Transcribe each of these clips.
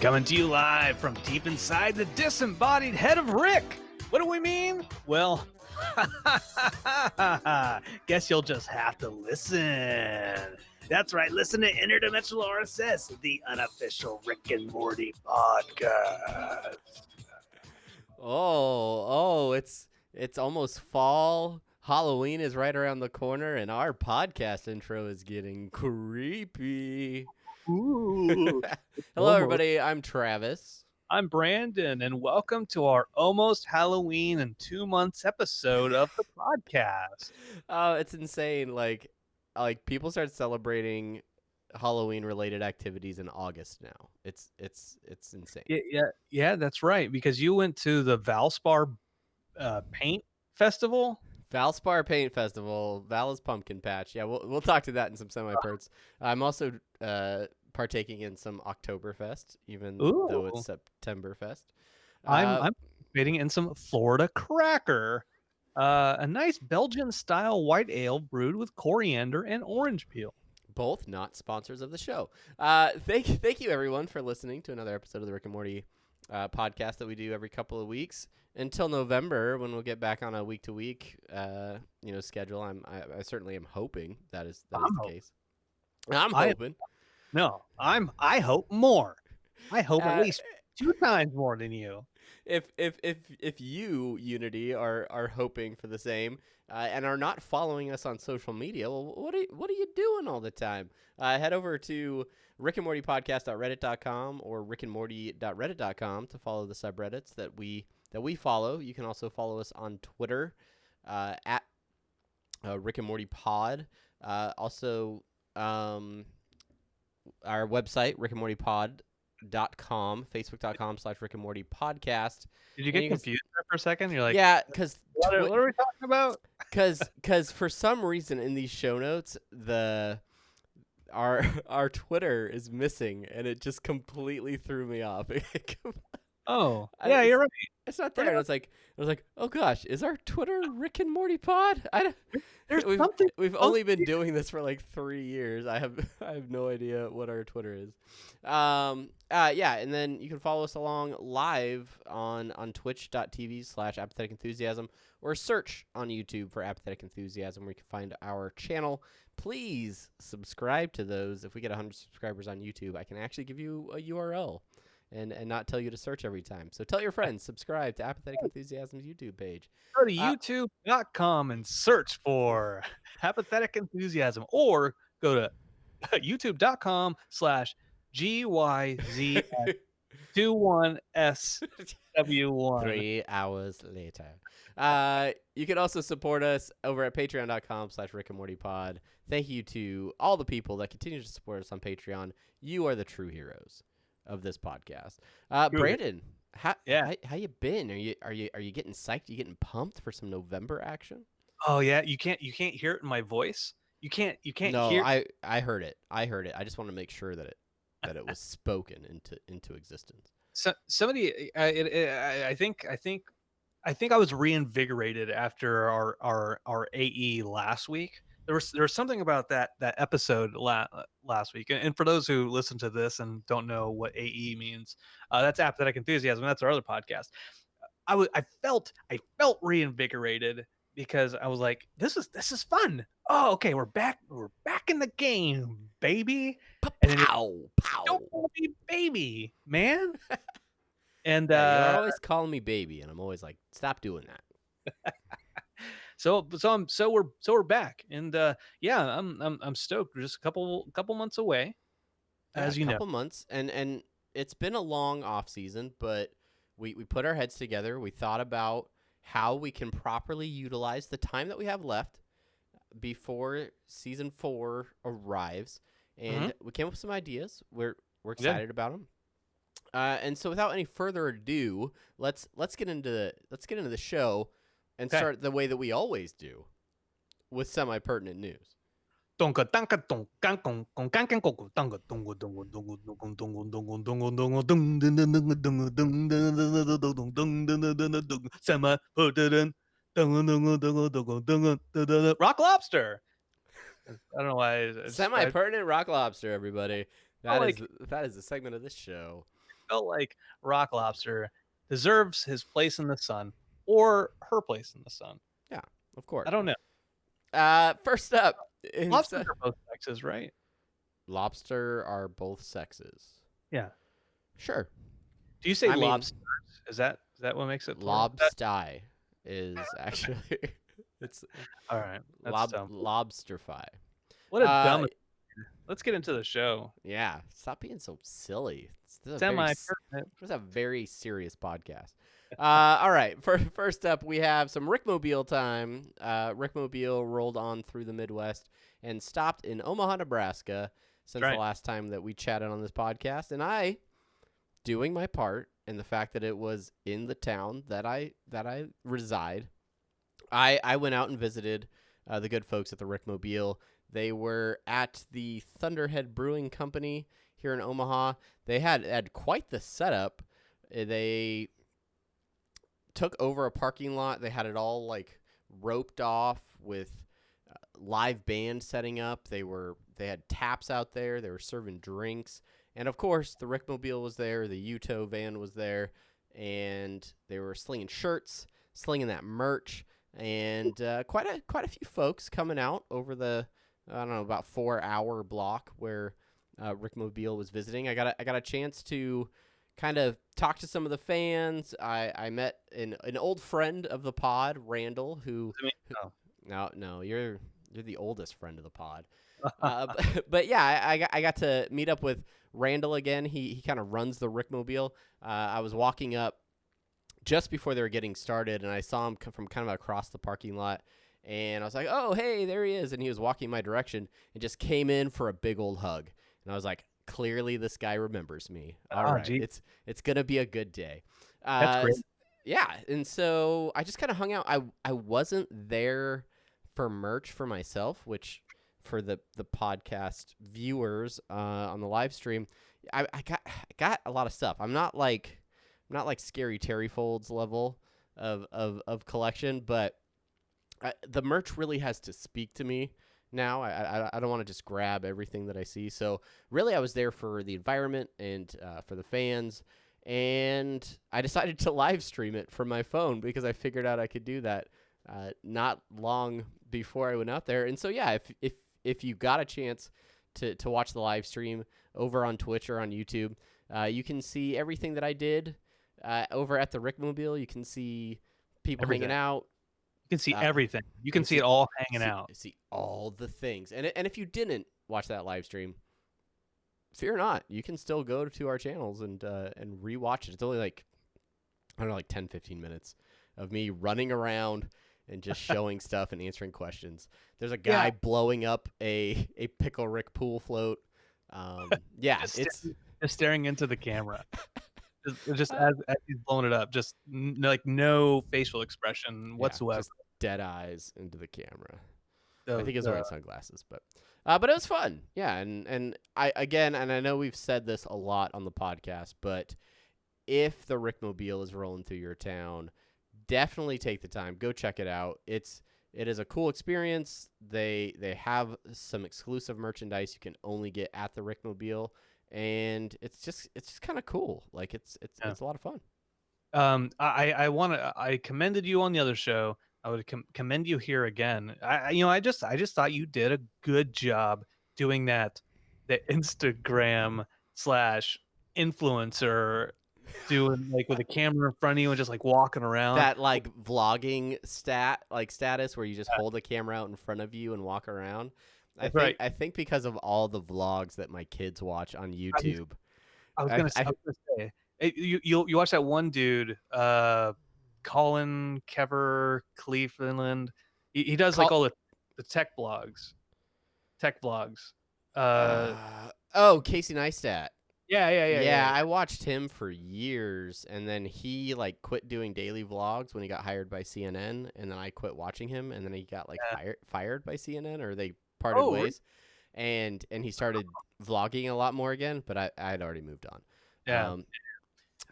Coming to you live from deep inside the disembodied head of Rick. What do we mean? Well, guess you'll just have to listen. That's right, listen to Interdimensional RSS, the unofficial Rick and Morty podcast. It's almost fall. Halloween is right around the corner, and our podcast intro is getting creepy. Ooh. Hello, everybody. I'm Travis. I'm Brandon, and welcome to our almost Halloween and 2 months episode of the podcast. Oh, it's insane. Like people start celebrating Halloween-related activities in August now. It's insane. Yeah, that's right. Because you went to the Valspar Paint Festival. Valspar Paint Festival, Val's Pumpkin Patch. Yeah, we'll talk to that in some semi-parts. I'm also partaking in some Oktoberfest, even though it's Septemberfest. I'm participating in some Florida Cracker, a nice Belgian-style white ale brewed with coriander and orange peel. Both not sponsors of the show. Thank you, everyone, for listening to another episode of the Rick and Morty podcast that we do every couple of weeks until November, when we'll get back on a week-to-week schedule. I certainly am hoping that is the case. I'm hoping. I hope more. I hope at least 2 times more than you. If you, Unity, are hoping for the same and are not following us on social media, well, what are you doing all the time? Head over to rickandmortypodcast.reddit.com or rickandmorty.reddit.com to follow the subreddits that we follow. You can also follow us on Twitter at Rick and Morty Pod. Also, our website, rickandmortypod.com, facebook.com/Rick and Morty podcast. Did you get confused there for a second? You're like, yeah, because what are we talking about? Because for some reason in these show notes, our Twitter is missing, and it just completely threw me off. Oh, yeah, you're right. It's not there. And I was like, oh gosh, is our Twitter Rick and Morty Pod? We've only been doing this for like 3 years. I have no idea what our Twitter is. Yeah, and then you can follow us along live on twitch.tv/apathetic enthusiasm, or search on YouTube for Apathetic Enthusiasm, where you can find our channel. Please subscribe to those. If we get 100 subscribers on YouTube, I can actually give you a URL. And not tell you to search every time. So tell your friends, subscribe to Apathetic Enthusiasm's YouTube page. Go to youtube.com and search for Apathetic Enthusiasm, or go to youtube.com/GYZ21SW1. 3 hours later. You can also support us over at patreon.com/Rick and Morty Pod. Thank you to all the people that continue to support us on Patreon. You are the true heroes of this podcast. Brandon, how you been? Are you getting psyched? Are you getting pumped for some November action? Oh yeah, you can't hear it in my voice. You can't No, hear. I heard it. I just want to make sure that it was spoken into existence. So somebody, I think I was reinvigorated after our AE last week. There was something about that episode last week, and for those who listen to this and don't know what AE means, that's Apathetic Enthusiasm. That's our other podcast. I felt reinvigorated because I was like, this is fun. Oh, okay, we're back in the game, baby. Pow. Don't call me baby, man. And you're always calling me baby, and I'm always like, stop doing that. So we're back, and I'm stoked. We're just a couple months away, as you know. A couple months, and it's been a long off season, but we put our heads together. We thought about how we can properly utilize the time that we have left before season 4 arrives, and we came up with some ideas. We're excited about them. And so, without any further ado, let's get into the show. And start the way that we always do, with semi-pertinent news. Rock Lobster. I don't know why. Semi-pertinent Rock Lobster, everybody. That is a segment of this show. felt like Rock Lobster deserves his place in the sun or her place in the sun. Yeah, of course. I don't know. First up, Lobsters are both sexes, right? lobster are both sexes. Yeah. Sure. Do you say I mean, lobsters? Is that what makes it plural? lobsty is actually it's All right. That's dumb. lobsterfy. What a Uh, dumb. Let's get into the show. yeah. Stop being so silly. Semi pertinent. This is a very serious podcast. All right. First up, we have some Rickmobile time. Rickmobile rolled on through the Midwest and stopped in Omaha, Nebraska since Right. the last time that we chatted on this podcast. And I, doing my part in the fact that it was in the town that I reside, I went out and visited the good folks at the Rickmobile. They were at the Thunderhead Brewing Company here in Omaha. They had quite the setup. They took over a parking lot. They had it all like roped off with live band setting up. They had taps out there. They were serving drinks, and of course the Rickmobile was there. The Uto van was there, and they were slinging shirts, slinging that merch, and quite a few folks coming out over the I don't know about 4 hour block where Rickmobile was visiting. I got a chance to kind of talk to some of the fans. I met an old friend of the pod, Randall, who Oh. no, you're the oldest friend of the pod. But yeah, I got to meet up with Randall again. He kind of runs the Rickmobile. I was walking up just before they were getting started, and I saw him come from kind of across the parking lot. And I was like, oh, hey, there he is. And he was walking my direction and just came in for a big old hug. And I was like, clearly this guy remembers me. All right, Geez. it's going to be a good day. That's great. Yeah, and so I just kind of hung out. I wasn't there for merch for myself, which for the podcast viewers on the live stream, I got a lot of stuff. I'm not like Scary Terry Folds level of collection, but the merch really has to speak to me now. I don't want to just grab everything that I see. So really, I was there for the environment and for the fans, and I decided to live stream it from my phone because I figured out I could do that not long before I went out there. And so yeah, if you got a chance to watch the live stream over on Twitch or on YouTube, you can see everything that I did over at the Rickmobile. You can see people hanging out. You can see everything. You can see it all hanging out. See all the things. And if you didn't watch that live stream, fear not. You can still go to our channels and rewatch it. It's only like, I don't know, like 10, 15 minutes of me running around and just showing stuff and answering questions. There's a guy blowing up a Pickle Rick pool float. Yeah, just staring into the camera. just as he's blowing it up, just like no facial expression whatsoever. Just dead eyes into the camera. I think he's wearing sunglasses, but it was fun. Yeah, and I know we've said this a lot on the podcast, but if the Rickmobile is rolling through your town, definitely take the time. Go check it out. It is a cool experience. They have some exclusive merchandise you can only get at the Rickmobile. And it's just kind of cool. Like it's a lot of fun. I commended you on the other show. I would commend you here again. I just thought you did a good job doing that. The Instagram / influencer doing like with a camera in front of you and just like walking around. That like vlogging status where you just hold the camera out in front of you and walk around. I think because of all the vlogs that my kids watch on YouTube. I was gonna say you watch that one dude, Colin Kever Cleveland. He does like all the tech vlogs. Casey Neistat. Yeah. I watched him for years, and then he like quit doing daily vlogs when he got hired by CNN, and then I quit watching him, and then he got like fired by CNN, or they parted ways, and he started vlogging a lot more again, but I had already moved on.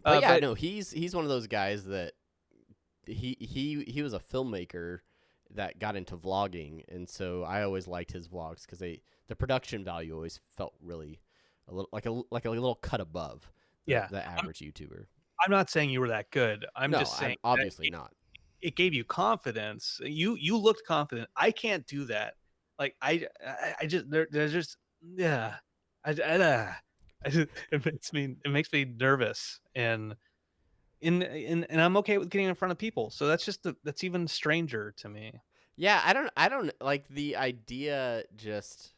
No, he's one of those guys that he was a filmmaker that got into vlogging, and so I always liked his vlogs because the production value always felt really a little like a little cut above the Yeah. the I'm average YouTuber. I'm not saying you were that good. I'm No, just saying I'm that obviously not. it gave you confidence. You looked confident. I can't do that. Like, I just there's just yeah. I just it makes me nervous, and I'm okay with getting in front of people, so that's even stranger to me. Yeah, I don't like the idea just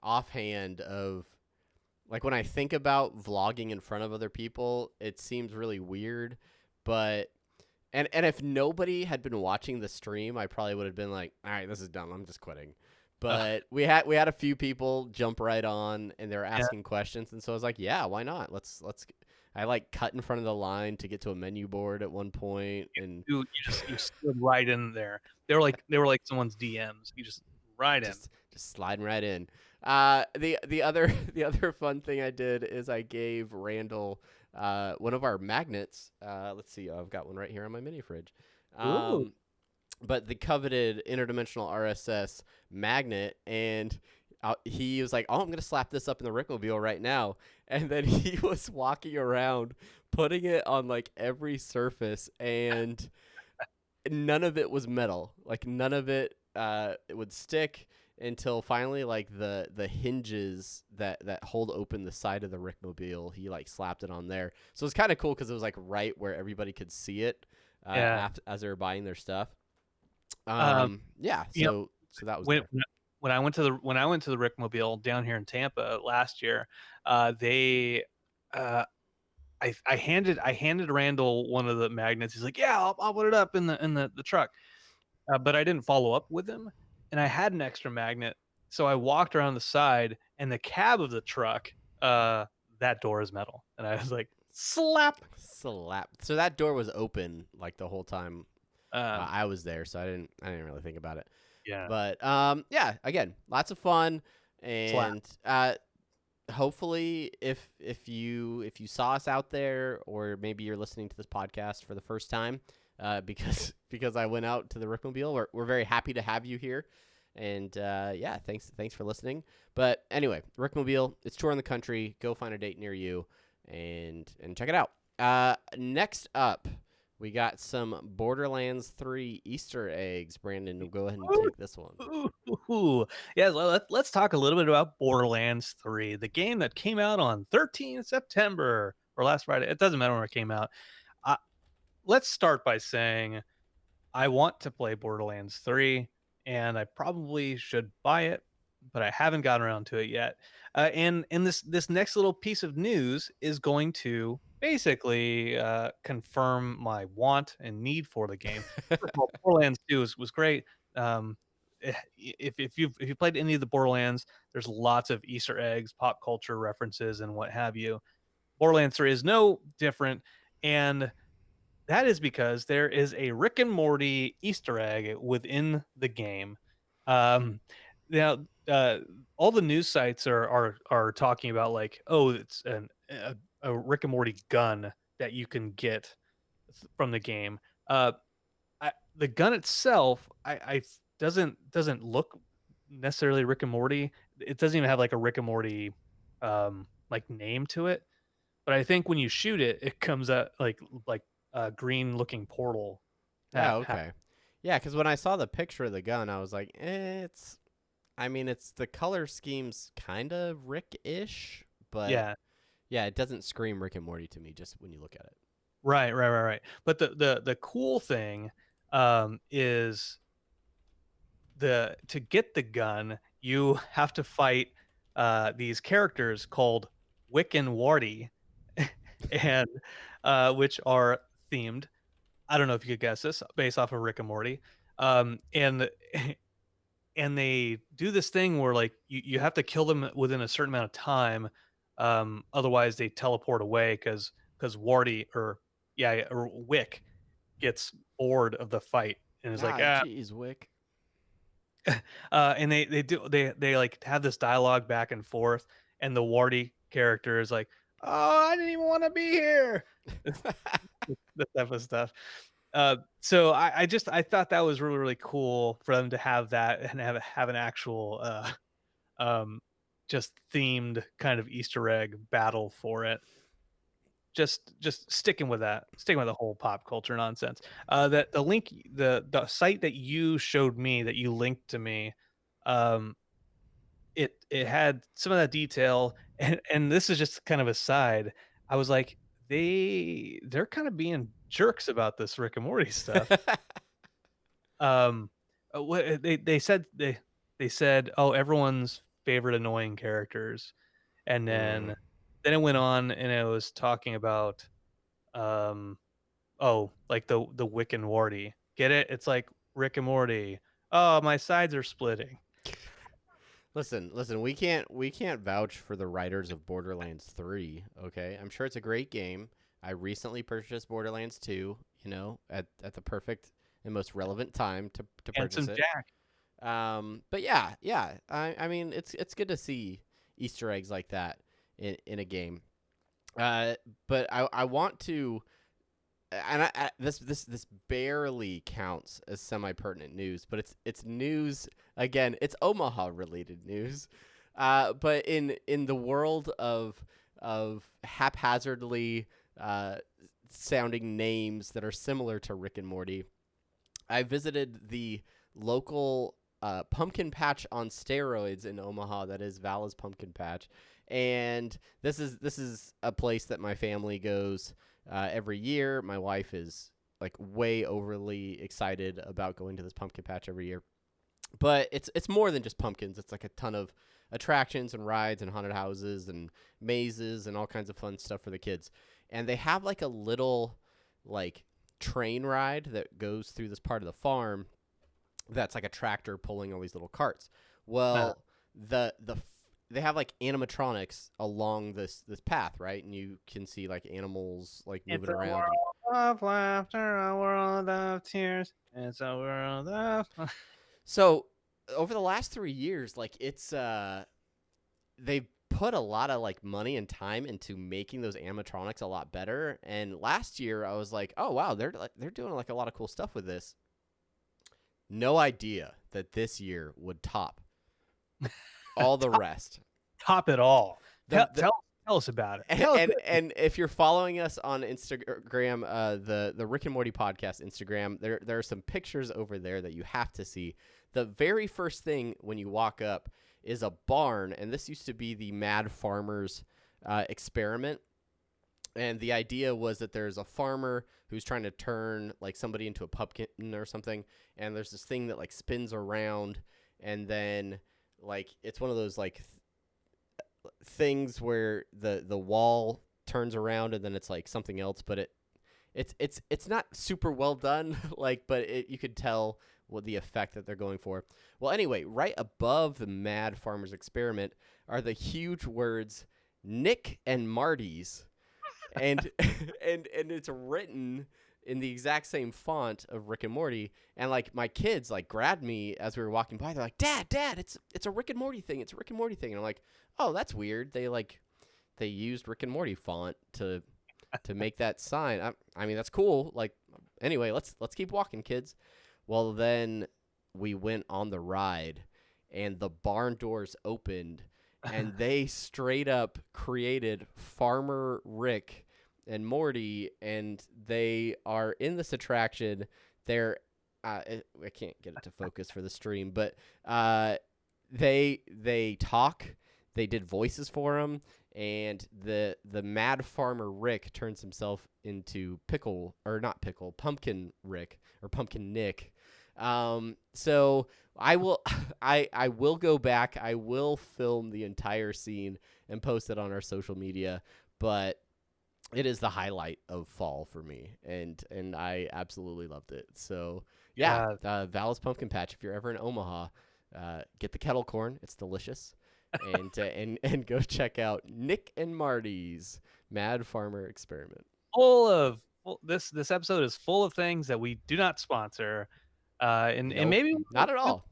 offhand of like when I think about vlogging in front of other people, it seems really weird, but and if nobody had been watching the stream, I probably would have been like, "All right, this is dumb. I'm just quitting." Ugh, But we had a few people jump right on and they were yeah, asking questions, and so I was like, "Yeah, why not? Let's." I like cut in front of the line to get to a menu board at one point, and you slid right in there. They were like someone's DMs. You just right in. just sliding right in. The other the other fun thing I did is I gave Randall one of our magnets. Let's see, I've got one right here on my mini fridge. Ooh. Um, but the coveted interdimensional RSS magnet, and he was like, "Oh, I'm gonna slap this up in the Rickmobile right now," and then he was walking around putting it on like every surface, and none of it was metal. Like none of it it would stick until finally like the hinges that hold open the side of the Rickmobile, he like slapped it on there. So it's kind of cool because it was like right where everybody could see it Yeah. as they were buying their stuff. Um, Yeah, you know, so that was when there. when I went to the Rickmobile down here in Tampa last year, they, uh, I handed Randall one of the magnets. He's like, "Yeah, I'll put it up in the truck." But I didn't follow up with him, and I had an extra magnet, so I walked around the side, and the cab of the truck, uh, that door is metal, and I was like, "Slap." Slap. So that door was open like the whole time Um, I was there, so I didn't really think about it. yeah, But yeah, again, lots of fun, slap. and hopefully if you saw us out there, or maybe you're listening to this podcast for the first time, because I went out to the Rickmobile, we're very happy to have you here, and yeah, thanks for listening. But anyway, Rickmobile, it's touring the country. Go find a date near you, and check it out. Next up, we got some Borderlands 3 Easter eggs. Brandon, go ahead and take this one. Ooh. Yeah, let's talk a little bit about Borderlands 3, the game that came out on 13th September or last Friday. It doesn't matter when it came out. Uh, let's start by saying I want to play Borderlands 3, and I probably should buy it, but I haven't gotten around to it yet. And this next little piece of news is going to basically confirm my want and need for the game. First of all, Borderlands 2 was great. If you played any of the Borderlands, there's lots of Easter eggs, pop culture references, and what have you. Borderlands 3 is no different, and that is because there is a Rick and Morty Easter egg within the game. Um, now, all the news sites are talking about like, oh, it's a Rick and Morty gun that you can get from the game. Uh, the gun itself, doesn't look necessarily Rick and Morty. It doesn't even have like a Rick and Morty like name to it. But I think when you shoot it, it comes out like a green looking portal. Oh, Ha okay. Yeah, because when I saw the picture of the gun, I was like, it's. I mean, it's the color scheme's kind of Rick-ish, but Yeah, yeah, it doesn't scream Rick and Morty to me just when you look at it. right. But the cool thing, is to get the gun, you have to fight, these characters called Wick and Warty, and, which are themed. I don't know if you could guess this, based off of Rick and Morty. And and they do this thing where like you have to kill them within a certain amount of time, otherwise they teleport away because Wardy or yeah or Wick gets bored of the fight and is like Ah, geez, Wick. and they like have this dialogue back and forth, and the Wardy character is like, oh, I didn't even want to be here. That type of stuff. So I thought that was really, really cool for them to have that and have an actual, um, just themed kind of Easter egg battle for it. just sticking with the whole pop culture nonsense. That the link, the site that you showed me, that you linked to me, um, it had some of that detail, and this is just kind of a side. I was like, they're kind of being jerks about this Rick and Morty stuff. Um, what they said, "Oh, everyone's favorite annoying characters," and Mm. then it went on and it was talking about, um, oh, like the Wick and Morty. Get it? It's like Rick and Morty. "Oh, my sides are splitting." Listen. We can't vouch for the writers of Borderlands 3. Okay, I'm sure it's a great game. I recently purchased Borderlands 2. At the perfect and most relevant time to purchase Handsome it. Jack. But yeah. I mean, it's good to see Easter eggs like that in a game. But I want to, and this barely counts as semi pertinent news, but it's news again. It's Omaha related news. But in the world of haphazardly sounding names that are similar to Rick and Morty, I visited the local pumpkin patch on steroids in Omaha. That is Vala's Pumpkin Patch, and this is a place that my family goes every year. My wife is like way overly excited about going to this pumpkin patch every year. But it's more than just pumpkins. It's like a ton of attractions and rides and haunted houses and mazes and all kinds of fun stuff for the kids. And they have like a little like train ride that goes through this part of the farm that's like a tractor pulling all these little carts. Uh, Well, they have like animatronics along this path, right? And you can see like animals like it's moving a around. And world of laughter, a world of tears. It's a world of so over the last 3 years, like they've put a lot of like money and time into making those animatronics a lot better. And last year, I was like, oh wow, they're doing like a lot of cool stuff with this. No idea that this year would top all the top, rest. top it all. The the Tell us about it. and Tell us. and if you're following us on Instagram, the Rick and Morty podcast Instagram, there are some pictures over there that you have to see. The very first thing when you walk up is a barn, and this used to be the Mad Farmers experiment. And the idea was that there's a farmer who's trying to turn like somebody into a pumpkin or something, and there's this thing that like spins around, and then like it's one of those like things where the wall turns around and then it's like something else, but it's not super well done. Like, but you could tell what the effect that they're going for. Well, anyway, right above the Mad Farmers experiment are the huge words Nick and Marty's, and and it's written in the exact same font of Rick and Morty. And like my kids like grabbed me as we were walking by. They're like, Dad, it's a Rick and Morty thing. It's a Rick and Morty thing. And I'm like, oh, that's weird. They used Rick and Morty font to make that sign. I mean, that's cool. Like, anyway, let's keep walking, kids. Well, then we went on the ride, and the barn doors opened, and they straight up created Farmer Rick and Morty, and they are in this attraction. They're I can't get it to focus for the stream, but they talk. They did voices for him, and the Mad Farmer Rick turns himself into Pickle, or not Pickle, Pumpkin Rick or Pumpkin Nick. So I will I will go back. I will film the entire scene and post it on our social media, but it is the highlight of fall for me, and I absolutely loved it. So yeah, Yeah, Val's Pumpkin Patch. If you're ever in Omaha, get the kettle corn; it's delicious, and go check out Nick and Marty's Mad Farmer Experiment. this episode is full of things that we do not sponsor, and Nope, not at all.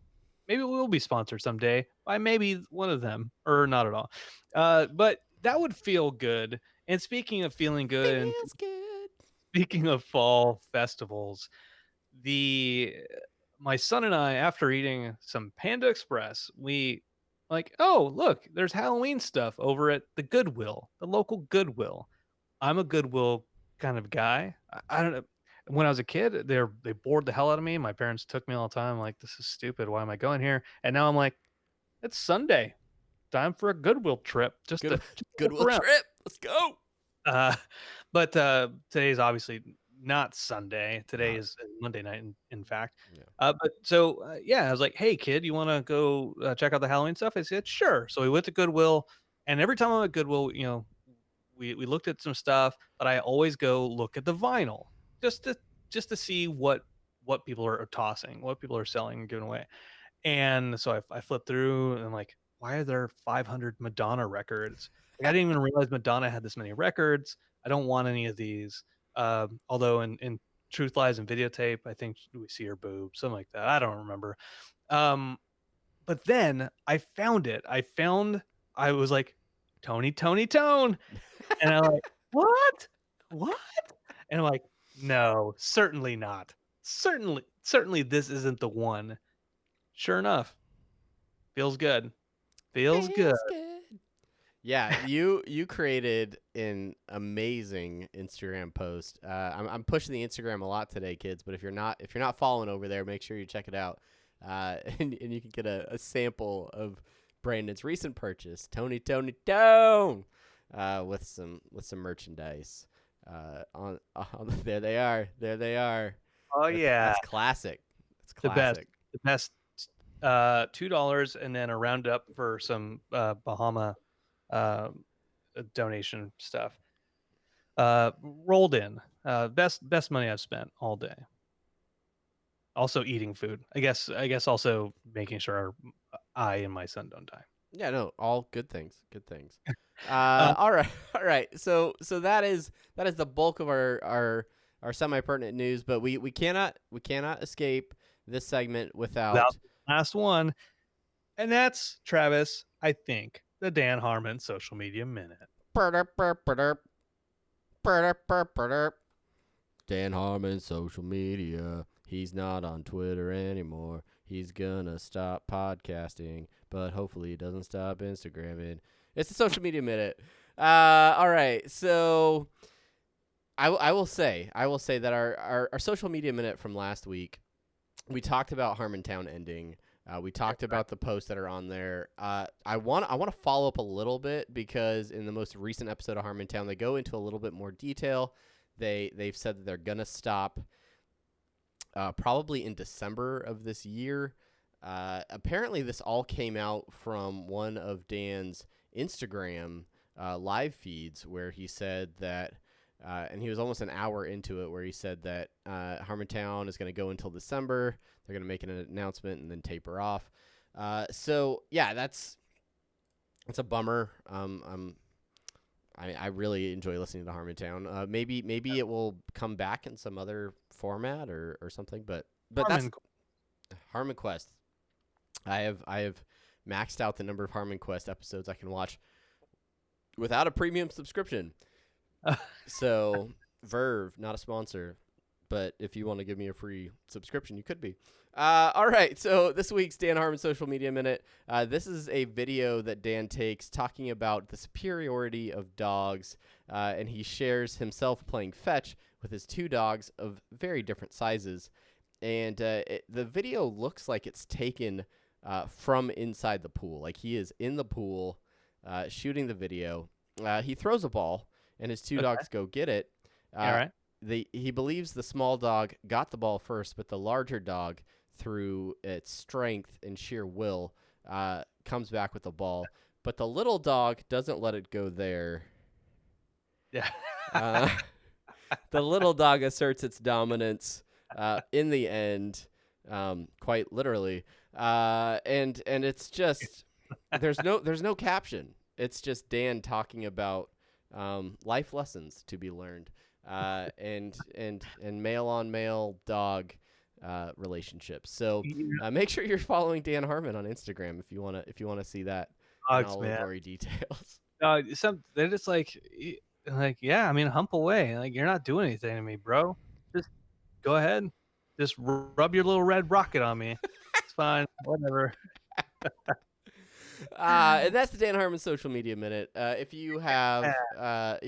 maybe we will be sponsored someday by maybe one of them, or not at all. But that would feel good. And speaking of feeling good, and Feels good. speaking of fall festivals, the my son and I, after eating some Panda Express, we like, oh look, there's Halloween stuff over at the Goodwill, the local Goodwill. I'm a Goodwill kind of guy. I don't know. When I was a kid, they bored the hell out of me. My parents took me all the time, like, "This is stupid. Why am I going here?" And now I'm like, "It's Sunday. Time for a Goodwill trip just to Good look Goodwill around." trip. Let's go. Uh, but, today's obviously not Sunday. Today Not is Monday night, in fact. yeah. But so, yeah, I was like, "Hey, kid, you wanna go, check out the Halloween stuff?" I said, "Sure." So we went to Goodwill, and every time I'm at Goodwill, we looked at some stuff, but I always go look at the vinyl just to see what people are tossing, what people are selling and giving away. And so I flipped through and I'm like, why are there 500 Madonna records? Like I didn't even realize Madonna had this many records. I don't want any of these. Although in Truth Lies and Videotape, I think we see her boobs, something like that. I don't remember. Um, but then I found it. I was like, Tony, Tony, Tone. And I'm like, "What? What?" And I'm like, "No, certainly not. Certainly this isn't the one." Sure enough, feels good. Feels good. Feels good. Yeah, you created an amazing Instagram post. I'm pushing the Instagram a lot today, kids. But if you're not following over there, make sure you check it out, and you can get a sample of Brandon's recent purchase, Tony Tone, with some merchandise. There they are. Oh, yeah. That's classic. That's The best. classic. The best, $2 and then a roundup for some, Bahama, um, donation stuff. Rolled in. Best money I've spent all day. Also eating food. I guess also making sure I and my son don't die. Yeah, no, all good things. Good things. Um, All right, all right. So that is the bulk of our semi pertinent news, but we cannot escape this segment without without the last one, and that's Travis, I think, the Dan Harmon social media minute. Dan Harmon social media. He's not on Twitter anymore. He's gonna stop podcasting, but hopefully he doesn't stop Instagramming. It's the social media minute. All right, so I will say that our social media minute from last week, we talked about Harmontown ending. We talked about the posts that are on there. I want to follow up a little bit because in the most recent episode of Harmontown, they go into a little bit more detail. They've said that they're gonna stop probably in December of this year. Apparently, this all came out from one of Dan's Instagram live feeds where he said that, and he was almost an hour into it, where he said that Harmontown is going to go until December. They're going to make an announcement and then taper off. So yeah, that's a bummer. I really enjoy listening to Harmontown. Maybe it will come back in some other format or something. But that's Harmon, Harmon Quest. I have maxed out the number of Harmon Quest episodes I can watch without a premium subscription. So Verve, not a sponsor, but if you want to give me a free subscription, you could be. All right, so this week's Dan Harmon Social Media Minute. This is a video that Dan takes talking about the superiority of dogs, and he shares himself playing fetch with his two dogs of very different sizes. And the video looks like it's taken from inside the pool. Like he is in the pool shooting the video. He throws a ball, and his two okay. dogs go get it. All right. He believes the small dog got the ball first, but the larger dog, through its strength and sheer will, comes back with the ball. But the little dog doesn't let it go there. Yeah. The little dog asserts its dominance in the end, quite literally. And it's just there's no caption. It's just Dan talking about life lessons to be learned, and male on male dog relationships. So Yeah, make sure you're following Dan Harmon on Instagram if you wanna see that in dogs, all the man. gory details. They're just like, yeah, I mean, hump away. Like, you're not doing anything to me, bro. Just go ahead. Just rub your little red rocket on me. It's fine. Whatever. And that's the Dan Harmon Social Media Minute. If you have a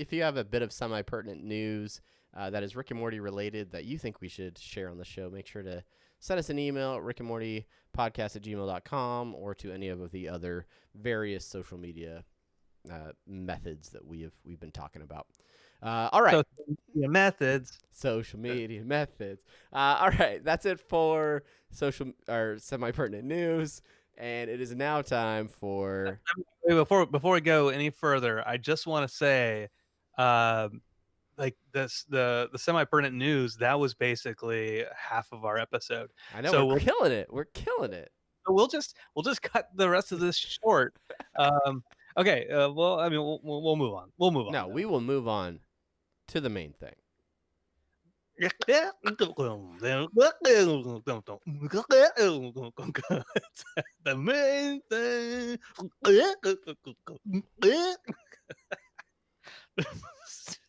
bit of semi-pertinent news that is Rick and Morty related that you think we should share on the show, make sure to send us an email at rickandmortypodcast@gmail.com or to any of the other various social media methods that we've been talking about. All right. Social media methods. Social media methods. All right, that's it for social or semi-pertinent news, and it is now time for. Wait, before we go any further, I just want to say, like the semi-pertinent news, that was basically half of our episode. I know we're So killing it. We're killing it. we'll just cut the rest of this short. Okay. Well, I mean, we'll move on. We'll move on No, though. we will move on to the main thing. The main thing.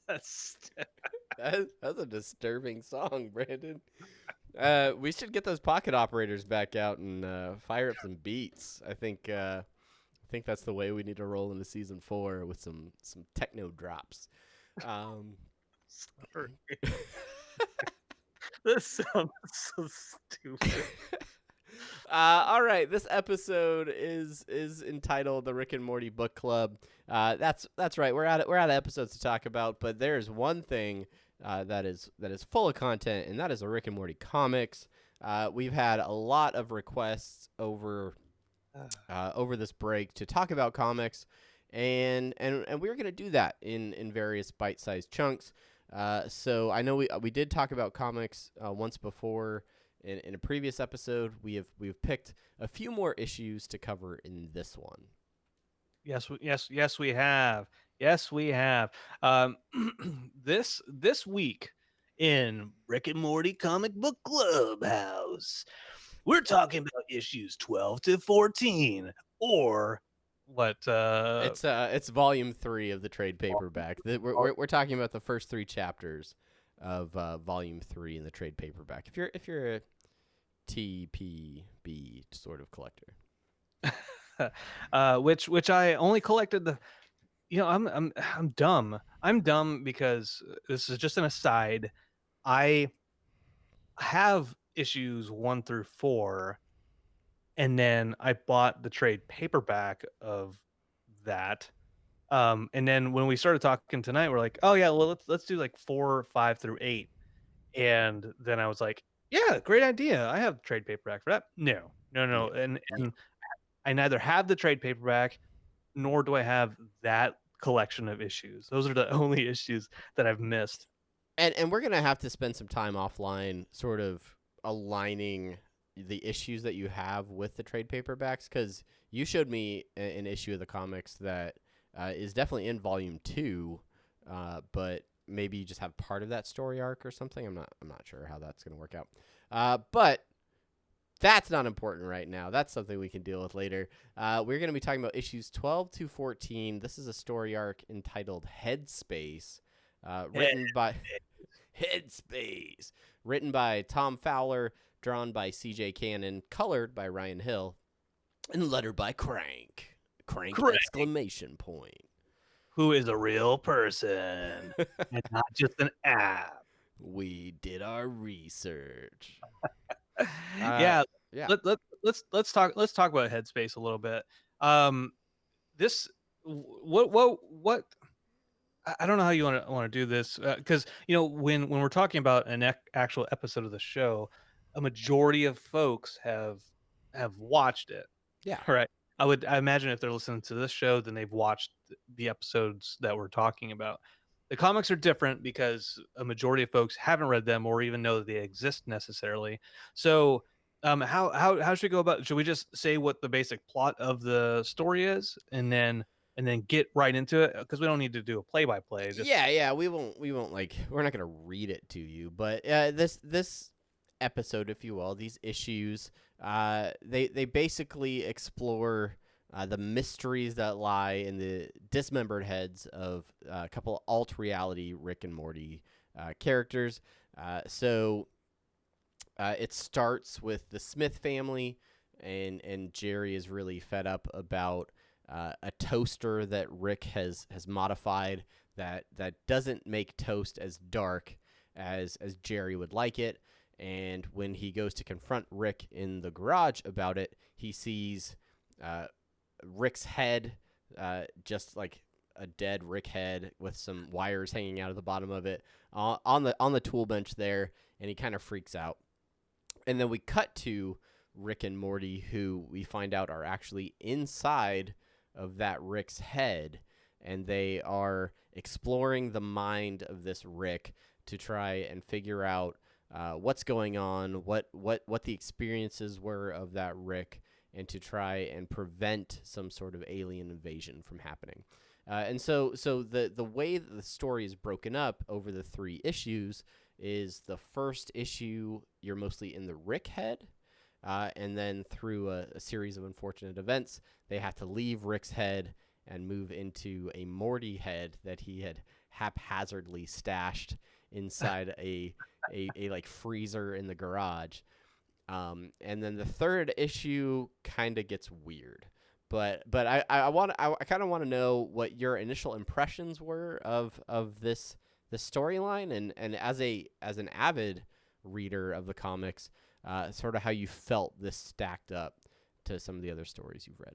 That's a disturbing song, Brandon. We should get those pocket operators back out and fire up some beats. I think that's the way we need to roll into season 4 with some techno drops. Sorry. This sounds so stupid. All right, this episode is entitled "The Rick and Morty Book Club." That's right. We're out of episodes to talk about, but there's one thing that is full of content, and that is the Rick and Morty comics. We've had a lot of requests over this break to talk about comics, and we're gonna do that in various bite-sized chunks. So I know we did talk about comics once before. In a previous episode, we've picked a few more issues to cover in this one. Yes, we have. Yes, we have. This week in Rick and Morty Comic Book Clubhouse, we're talking about issues 12 to 14, or what? It's volume 3 of the trade paperback. We're talking about the first 3 chapters of volume 3 in the trade paperback. If you're a TPB sort of collector, which I only collected the. I'm dumb. I'm dumb because this is just an aside. I have issues 1 through 4, and then I bought the trade paperback of that. And then when we started talking tonight, we're like, oh yeah, well let's do like 4, 5 through 8. And then I was like, yeah, great idea. I have the trade paperback for that. No, no, no. And I neither have the trade paperback nor do I have that collection of issues. Those are the only issues that I've missed. And we're gonna have to spend some time offline, sort of aligning the issues that you have with the trade paperbacks, because you showed me an issue of the comics that is definitely in volume 2, but maybe you just have part of that story arc or something. I'm not sure how that's gonna work out. But that's not important right now. That's something we can deal with later. We're going to be talking about issues 12 to 14. This is a story arc entitled Headspace, written by Headspace, written by Tom Fowler, drawn by C.J. Cannon, colored by Ryan Hill, and lettered by Crank. Crank! Exclamation point. Who is a real person and not just an app. We did our research. Yeah. Yeah. Let's talk about Headspace a little bit. This what I don't know how you want to do this, because when we're talking about an actual episode of the show, a majority of folks have watched it. Yeah. Right. I imagine if they're listening to this show, then they've watched the episodes that we're talking about. The comics are different because a majority of folks haven't read them or even know that they exist necessarily. So, how should we go about? Should we just say what the basic plot of the story is, and then get right into it? Because we don't need to do a play by play. Yeah, we won't we're not gonna read it to you, but this episode, if you will, these issues, they basically explore the mysteries that lie in the dismembered heads of a couple alt reality Rick and Morty characters. So it starts with the Smith family, and Jerry is really fed up about a toaster that Rick has modified that doesn't make toast as dark as Jerry would like it. And when he goes to confront Rick in the garage about it, he sees uh, Rick's head, just like a dead Rick head with some wires hanging out of the bottom of it, on the tool bench there, and he kind of freaks out. And then we cut to Rick and Morty, who we find out are actually inside of that Rick's head, and they are exploring the mind of this Rick to try and figure out what's going on, what the experiences were of that Rick, and to try and prevent some sort of alien invasion from happening. And so the way that the story is broken up over the 3 issues is the first issue you're mostly in the Rick head, and then through a series of unfortunate events, they have to leave Rick's head and move into a Morty head that he had haphazardly stashed inside a like freezer in the garage. And then the third issue kind of gets weird. But I kind of want to know what your initial impressions were of this storyline, and as an avid reader of the comics, sort of how you felt this stacked up to some of the other stories you've read.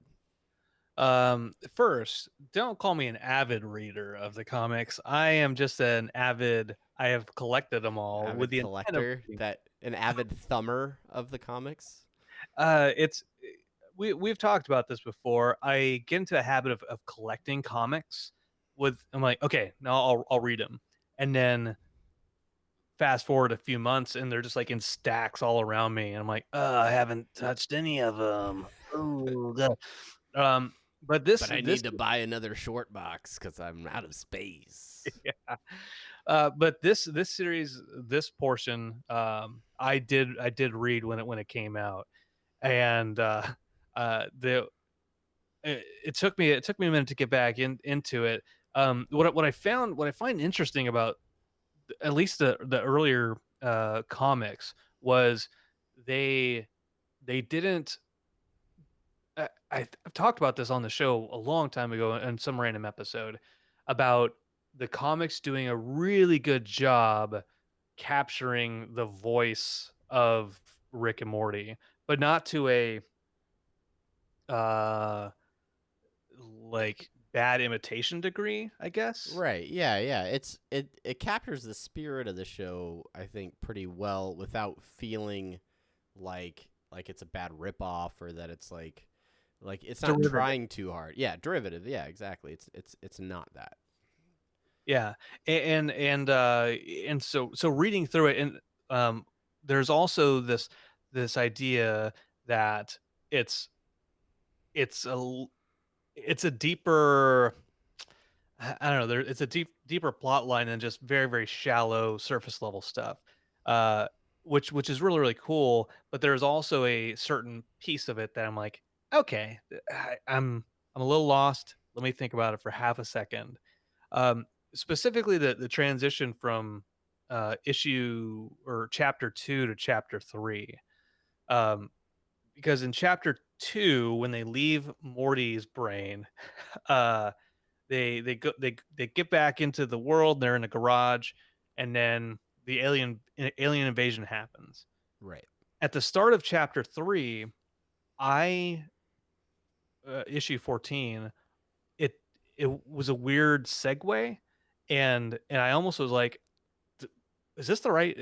First, don't call me an avid reader of the comics. I am just an avid. I have collected them all with Avid the intent of collector, reading. that an avid thumber of the comics. It's we've talked about this before. I get into the habit of collecting comics. I'm like, okay, now I'll read them, and then fast forward a few months, and they're just like in stacks all around me, and I'm like, I haven't touched any of them. Oh, God. Um, but But I this need to buy another short box because I'm out of space. yeah. But this series, this portion, I did read when it came out, and the it took me a minute to get back into it. What I find interesting about at least the earlier comics was they they didn't. I've talked about this on the show a long time ago in some random episode about the comics doing a really good job capturing the voice of Rick and Morty, but not to a uh like bad imitation degree, I guess. Right. Yeah, yeah. It captures the spirit of the show, I think, pretty well without feeling like it's a bad ripoff, or that it's it's not Derivative. trying too hard. Yeah, derivative. Yeah, exactly. It's not that. Yeah. And so reading through it, and um there's also this idea that it's it's a it's a deeper, I don't know, it's a deeper plot line than just very, very shallow surface level stuff. Uh, which is really, really cool, but there's also a certain piece of it that I'm like, "Okay, I'm a little lost. Let me think about it for half a second." Specifically the transition from, issue or chapter 2 to chapter 3. Um, because in chapter 2, when they leave Morty's brain, uh they get back into the world, they're in a garage, and then the alien invasion happens. Right. At the start of chapter 3, I issue 14, it it was a weird segue, and I almost was like, "D is this the right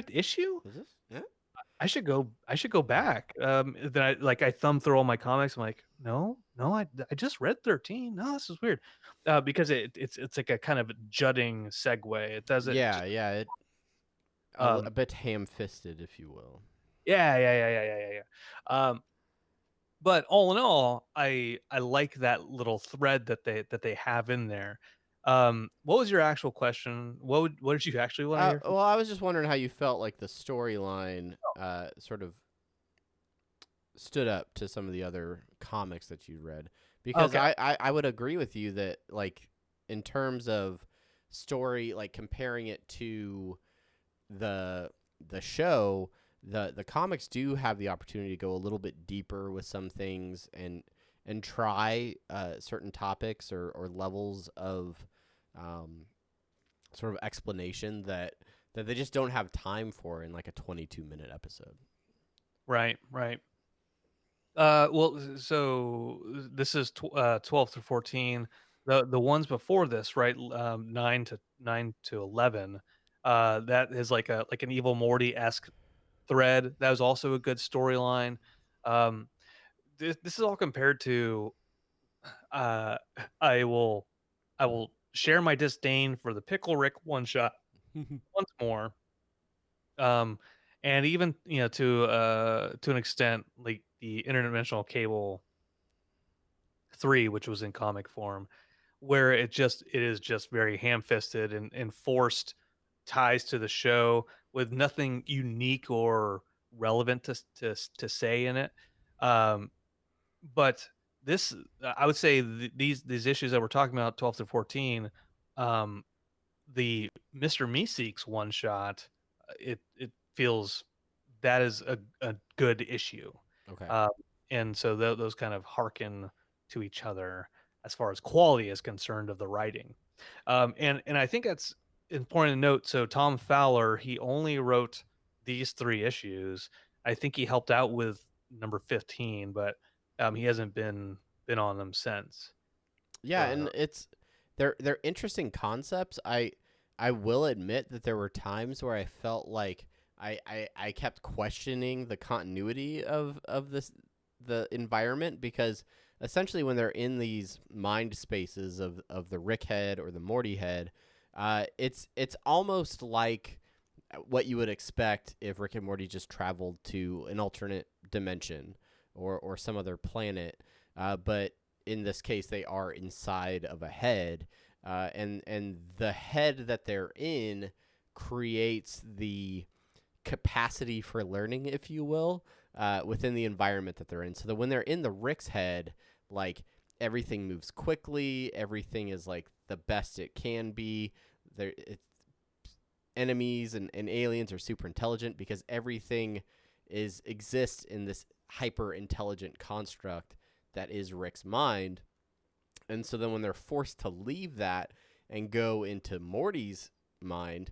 issue? Is this? Yeah. I should go back." Then I thumb through all my comics. I'm like, "No, no, I just read 13. No, this is weird." Because it's like a kind of jutting segue. It doesn't it Yeah, just yeah. A um bit ham-fisted, if you will. yeah. But all in all, I like that little thread that they have in there. What was your actual question? What did you actually want to hear from? Well, I was just wondering how you felt like the storyline sort of stood up to some of the other comics that you read, because Okay. I would agree with you that, like, in terms of story, like comparing it to the show, the comics do have the opportunity to go a little bit deeper with some things, and and try certain topics or levels of um, sort of explanation that they just don't have time for in like a 22-minute episode. Right, right. Well, so this is 12 to 14. The ones before this, right? 9 to 11. That is like an evil Morty esque thread. That was also a good storyline. Um, this is all compared to. Uh, I will, I will share my disdain for the Pickle Rick one shot once more. Um, and even to an extent, like the interdimensional cable 3, which was in comic form, where it is just very ham-fisted and forced ties to the show with nothing unique or relevant to say in it. Um, but this, I would say these issues that we're talking about, 12 to 14, um, the Mr. Meeseeks one shot, it feels that is a good issue. Okay. Um, and so those kind of harken to each other as far as quality is concerned of the writing. And I think that's important to note. So Tom Fowler, he only wrote these 3 issues. I think he helped out with number 15, but he hasn't been on them since Yeah, for and whatever. they're interesting concepts. I will admit that there were times where I felt like I kept questioning the continuity of the environment because essentially when they're in these mind spaces of the Rick head or the Morty head, it's almost like what you would expect if Rick and Morty just traveled to an alternate dimension or some other planet. But in this case, they are inside of a head, and the head that they're in creates the capacity for learning, if you will, within the environment that they're in. So that when they're in the Rick's head, like everything moves quickly, everything is like the best it can be. There, enemies and aliens are super intelligent because everything is exists in this hyper intelligent construct that is Rick's mind. And so then when they're forced to leave that and go into Morty's mind,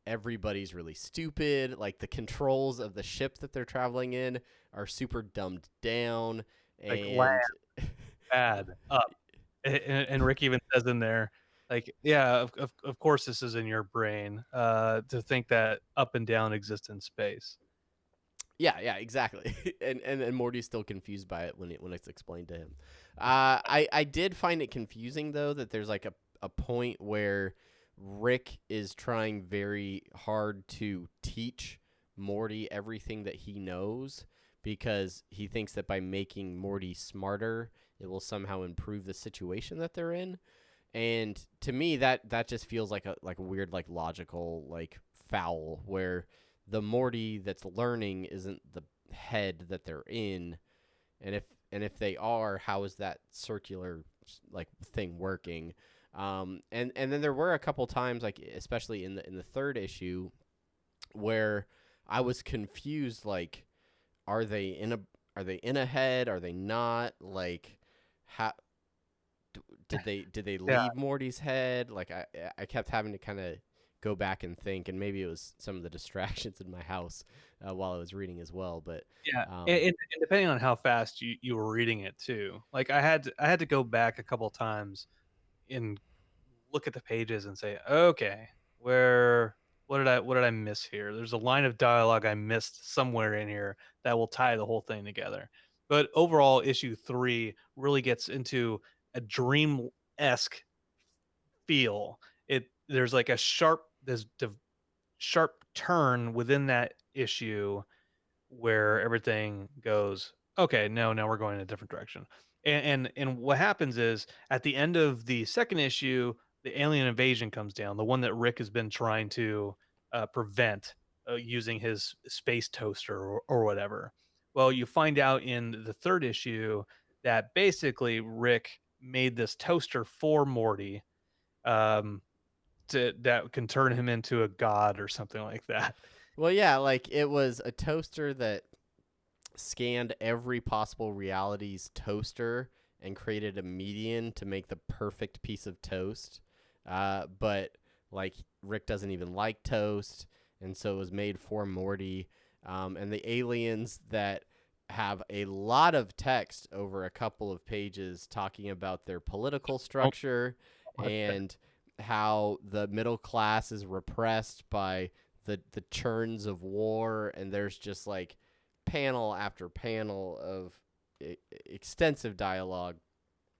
everybody's really stupid. Like the controls of the ship that they're traveling in are super dumbed down Like and bad up. And Rick even says in there, like, "Yeah, of course this is in your brain, to think that up and down exist in space." yeah, yeah, exactly. And Morty's still confused by it when it's explained to him. I did find it confusing though that there's like a point where Rick is trying very hard to teach Morty everything that he knows because he thinks that by making Morty smarter, it will somehow improve the situation that they're in. And to me, that just feels like a weird like logical like foul where the Morty that's learning isn't the head that they're in, and if they are, how is that circular like thing working? And then there were a couple times, like especially in the third issue, where I was confused. Like, are they in a are they in a head? Are they not? Like, how did they Yeah, leave Morty's head? Like I kept having to kind of go back and think, and maybe it was some of the distractions in my house while I was reading as well. But yeah, um, and depending on how fast you were reading it too. Like, I had to go back a couple times and look at the pages and say, "Okay, where what did I miss here? There's a line of dialogue I missed somewhere in here that will tie the whole thing together." But overall, issue 3 really gets into a dream-esque feel. There's like a sharp turn within that issue where everything goes, okay, no, now we're going in a different direction. And what happens is at the end of the second issue, the alien invasion comes down, the one that Rick has been trying to prevent using his space toaster or whatever. Well, you find out in the third issue that basically Rick made this toaster for Morty, um, that can turn him into a god or something like that. well, yeah, like it was a toaster that scanned every possible reality's toaster and created a median to make the perfect piece of toast. But like Rick doesn't even like toast, and so it was made for Morty. And the aliens that have a lot of text over a couple of pages talking about their political Oh, structure much better. and how the middle class is repressed by the churns of war, and there's just like panel after panel of extensive dialogue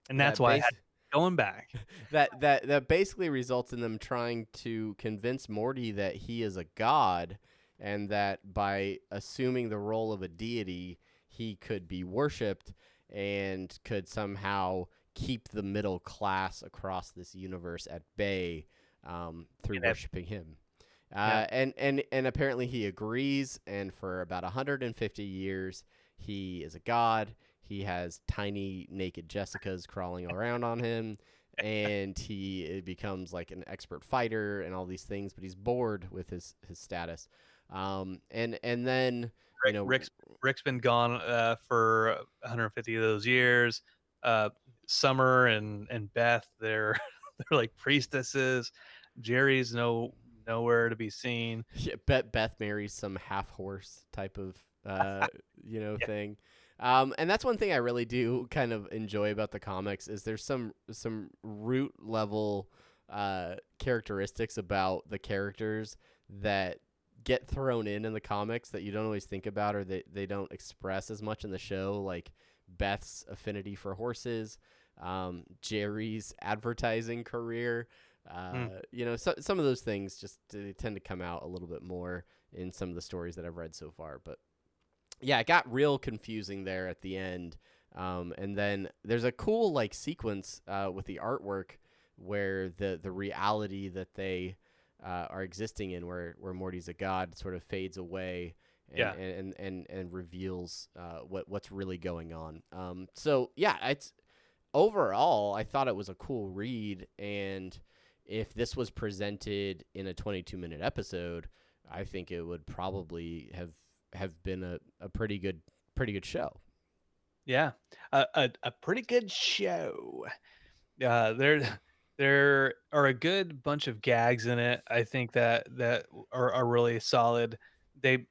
And that's that why I had base going back. that basically results in them trying to convince Morty that he is a god, and that by assuming the role of a deity, he could be worshipped and could somehow keep the middle class across this universe at bay through Yeah, worshiping him. yeah. And apparently he agrees, and for about 150 years, he is a god. He has tiny naked Jessicas crawling around on him, and he becomes like an expert fighter and all these things. But he's bored with his status, and then you Rick, know Rick's been gone for 150 of those years. Uh, Summer and Beth, they're they're like priestesses. Jerry's nowhere to be seen. Beth marries some half horse type of Yeah, thing. And that's one thing I really do kind of enjoy about the comics is there's some root level characteristics about the characters that get thrown in the comics that you don't always think about, or they don't express as much in the show, like Beth's affinity for horses, Jerry's advertising career. mm, Some of those things just tend to come out a little bit more in some of the stories that I've read so far. But yeah, it got real confusing there at the end. And then there's a cool like sequence with the artwork where the reality that they are existing in, where Morty's a god, sort of fades away and yeah, and reveals what's really going on. So yeah, it's overall I thought it was a cool read, and if this was presented in a 22-minute episode, I think it would probably have been a pretty good show. yeah. A pretty good show. There there are a good bunch of gags in it. I think that are really solid. They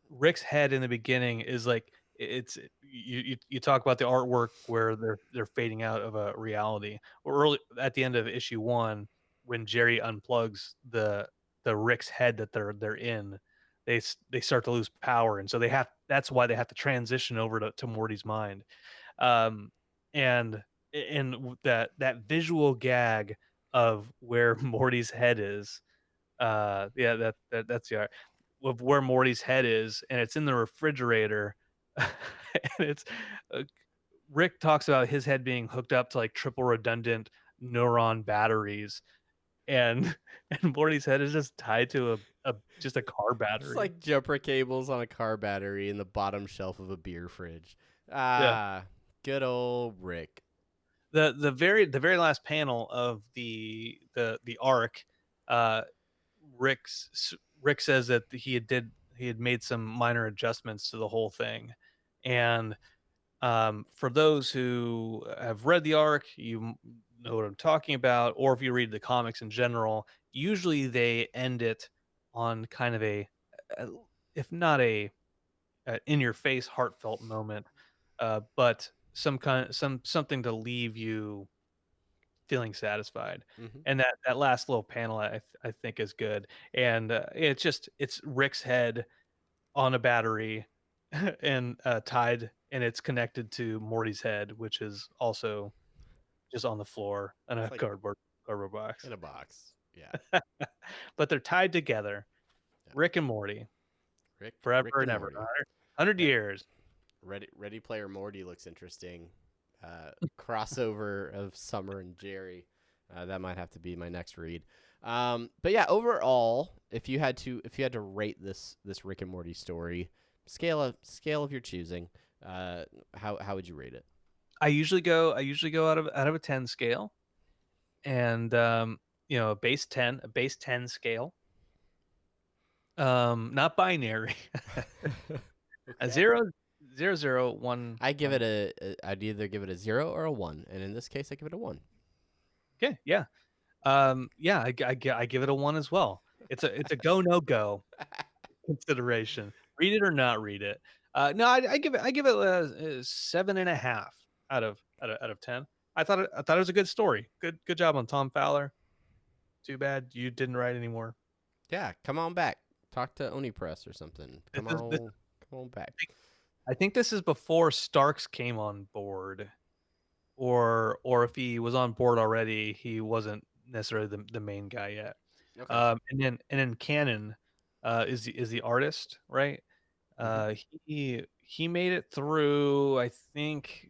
Rick's head in the beginning is like you talk about the artwork where they're fading out of a reality. Or early at the end of issue 1, when Jerry unplugs the Rick's head that they're in, they start to lose power, and so that's why they have to transition over to Morty's mind. Um, and that visual gag of where Morty's head is, yeah, that's the art of where Morty's head is, and it's in the refrigerator, and it's uh, Rick talks about his head being hooked up to, like, triple redundant neuron batteries, and and Morty's head is just tied to a just a car It's battery. like jumper cables on a car battery in the bottom shelf of a beer fridge. Yeah. Ah, good old Rick. The very last panel of the arc, uh, Rick says that he had made some minor adjustments to the whole thing, and for those who have read the arc, know what I'm talking about, or if you read the comics in general, usually they end it on kind of a if not a in your face heartfelt moment, but something to leave you feeling satisfied. Mm-hmm. And that last little panel I think is good. And it's Rick's head on a battery and tied, and it's connected to Morty's head, which is also just on the floor in It's a like cardboard box. in a box. Yeah, But they're tied together, yeah. Rick and Morty, Rick forever and and ever, Morty. 100 Re- years. Ready Player Morty looks interesting. Crossover of Summer and Jerry. That might have to be my next read. But yeah, overall, if you had to rate this Rick and Morty story, scale of your choosing, how would you rate it? I usually go out of a 10 scale, and a base 10 scale. Not binary. A Okay. 0 Zero zero one I give it one. I'd either give it a 0 or a 1, and in this case, I give it a 1. Okay, yeah. Yeah, I give it a 1 as well. It's a go, no go consideration. Read it or not read it. No, I give it a 7.5 out of 10. I thought it was a good story. Good job on Tom Fowler. Too bad you didn't write anymore. Yeah, come on back. Talk to Oni Press or something. This Come is this on, come on back. I think this is before Starks came on board, or if he was on board already, he wasn't necessarily the main guy yet. Okay. And then Cannon, is the artist, right? Hmm. He made it through, I think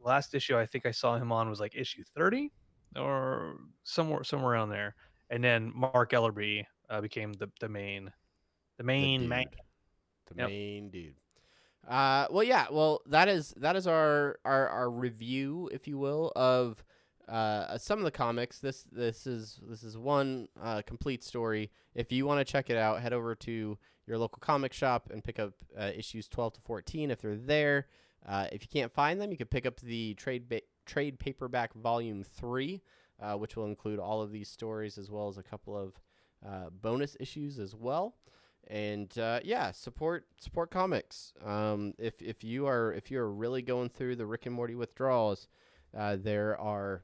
last issue I think I saw him on was, like, issue 30 or somewhere around there, and then Mark Ellerby, became the The main man. dude, the Yep. main dude. Well, yeah. Well, that is our review, if you will, of some of the comics. This is one complete story. If you want to check it out, head over to your local comic shop and pick up issues 12 to 14 if they're there. If you can't find them, you can pick up the trade paperback volume 3, which will include all of these stories as well as a couple of bonus issues as well. And yeah, support comics. If you're really going through the Rick and Morty withdrawals, there are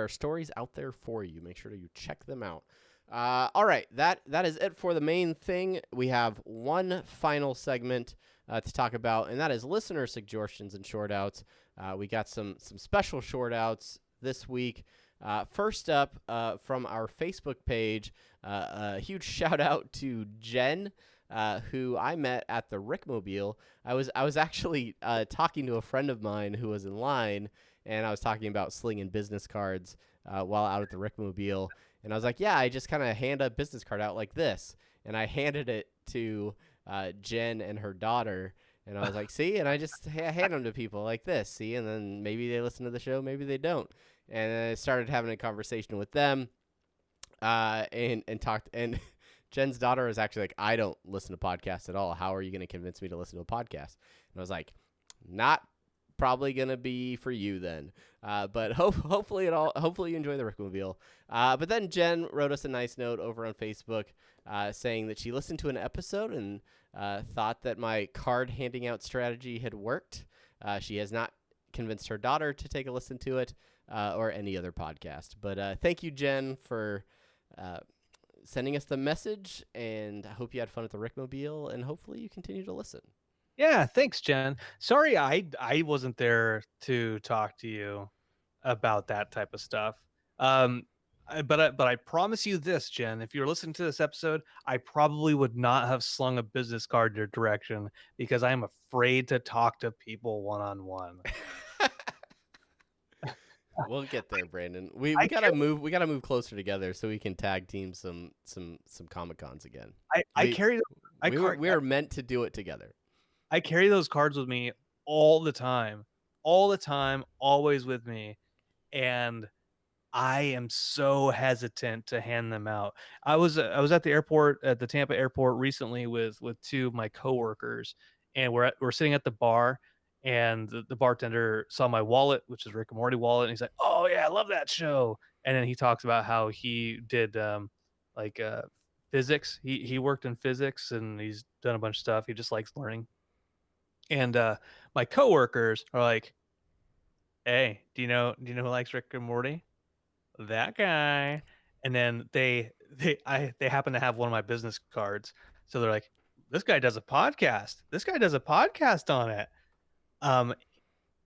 stories out there for you. Make sure you check them out. All right, that is it for the main thing. We have one final segment to talk about, and that is listener suggestions and short outs. We got some special short outs this week. First up, from our Facebook page, a huge shout out to Jen, who I met at the Rickmobile. I was actually talking to a friend of mine who was in line, and I was talking about slinging business cards while out at the Rickmobile. And I was like, yeah, I just kind of hand a business card out like this. And I handed it to Jen and her daughter. And I was like, see? And I just hand them to people like this, see? And then maybe they listen to the show, maybe they don't. And then I started having a conversation with them, and talked. And Jen's daughter was actually like, I don't listen to podcasts at all. How are you going to convince me to listen to a podcast? And I was like, not probably gonna be for you then. But hopefully hopefully you enjoy the Rickmobile. But then Jen wrote us a nice note over on Facebook, saying that she listened to an episode and thought that my card handing out strategy had worked. She has not convinced her daughter to take a listen to it, or any other podcast. But thank you, Jen, for sending us the message, and I hope you had fun at the Rickmobile, and hopefully you continue to listen. Yeah, thanks, Jen. Sorry I wasn't there to talk to you about that type of stuff. But I promise you this, Jen, if you're listening to this episode, I probably would not have slung a business card your direction because I am afraid to talk to people one on one. We'll get there, Brandon. We I gotta carry move. We gotta move closer together so we can tag team some Comic Cons again. I We carry I we were car we are meant to do it together. I carry those cards with me all the time. All the time, always with me. And I am so hesitant to hand them out. I was at the airport at the Tampa airport recently with 2 of my coworkers, and we're sitting at the bar, and the bartender saw my wallet, which is Rick and Morty wallet, and he's like, "Oh, yeah, I love that show." And then he talks about how he did, like, physics. He worked in physics, and he's done a bunch of stuff. He just likes learning. And, my coworkers are like, "Hey, do you know who likes Rick and Morty?" That guy. And then they happen to have one of my business cards. So they're like, "This guy does a podcast. This guy does a podcast on it." Um,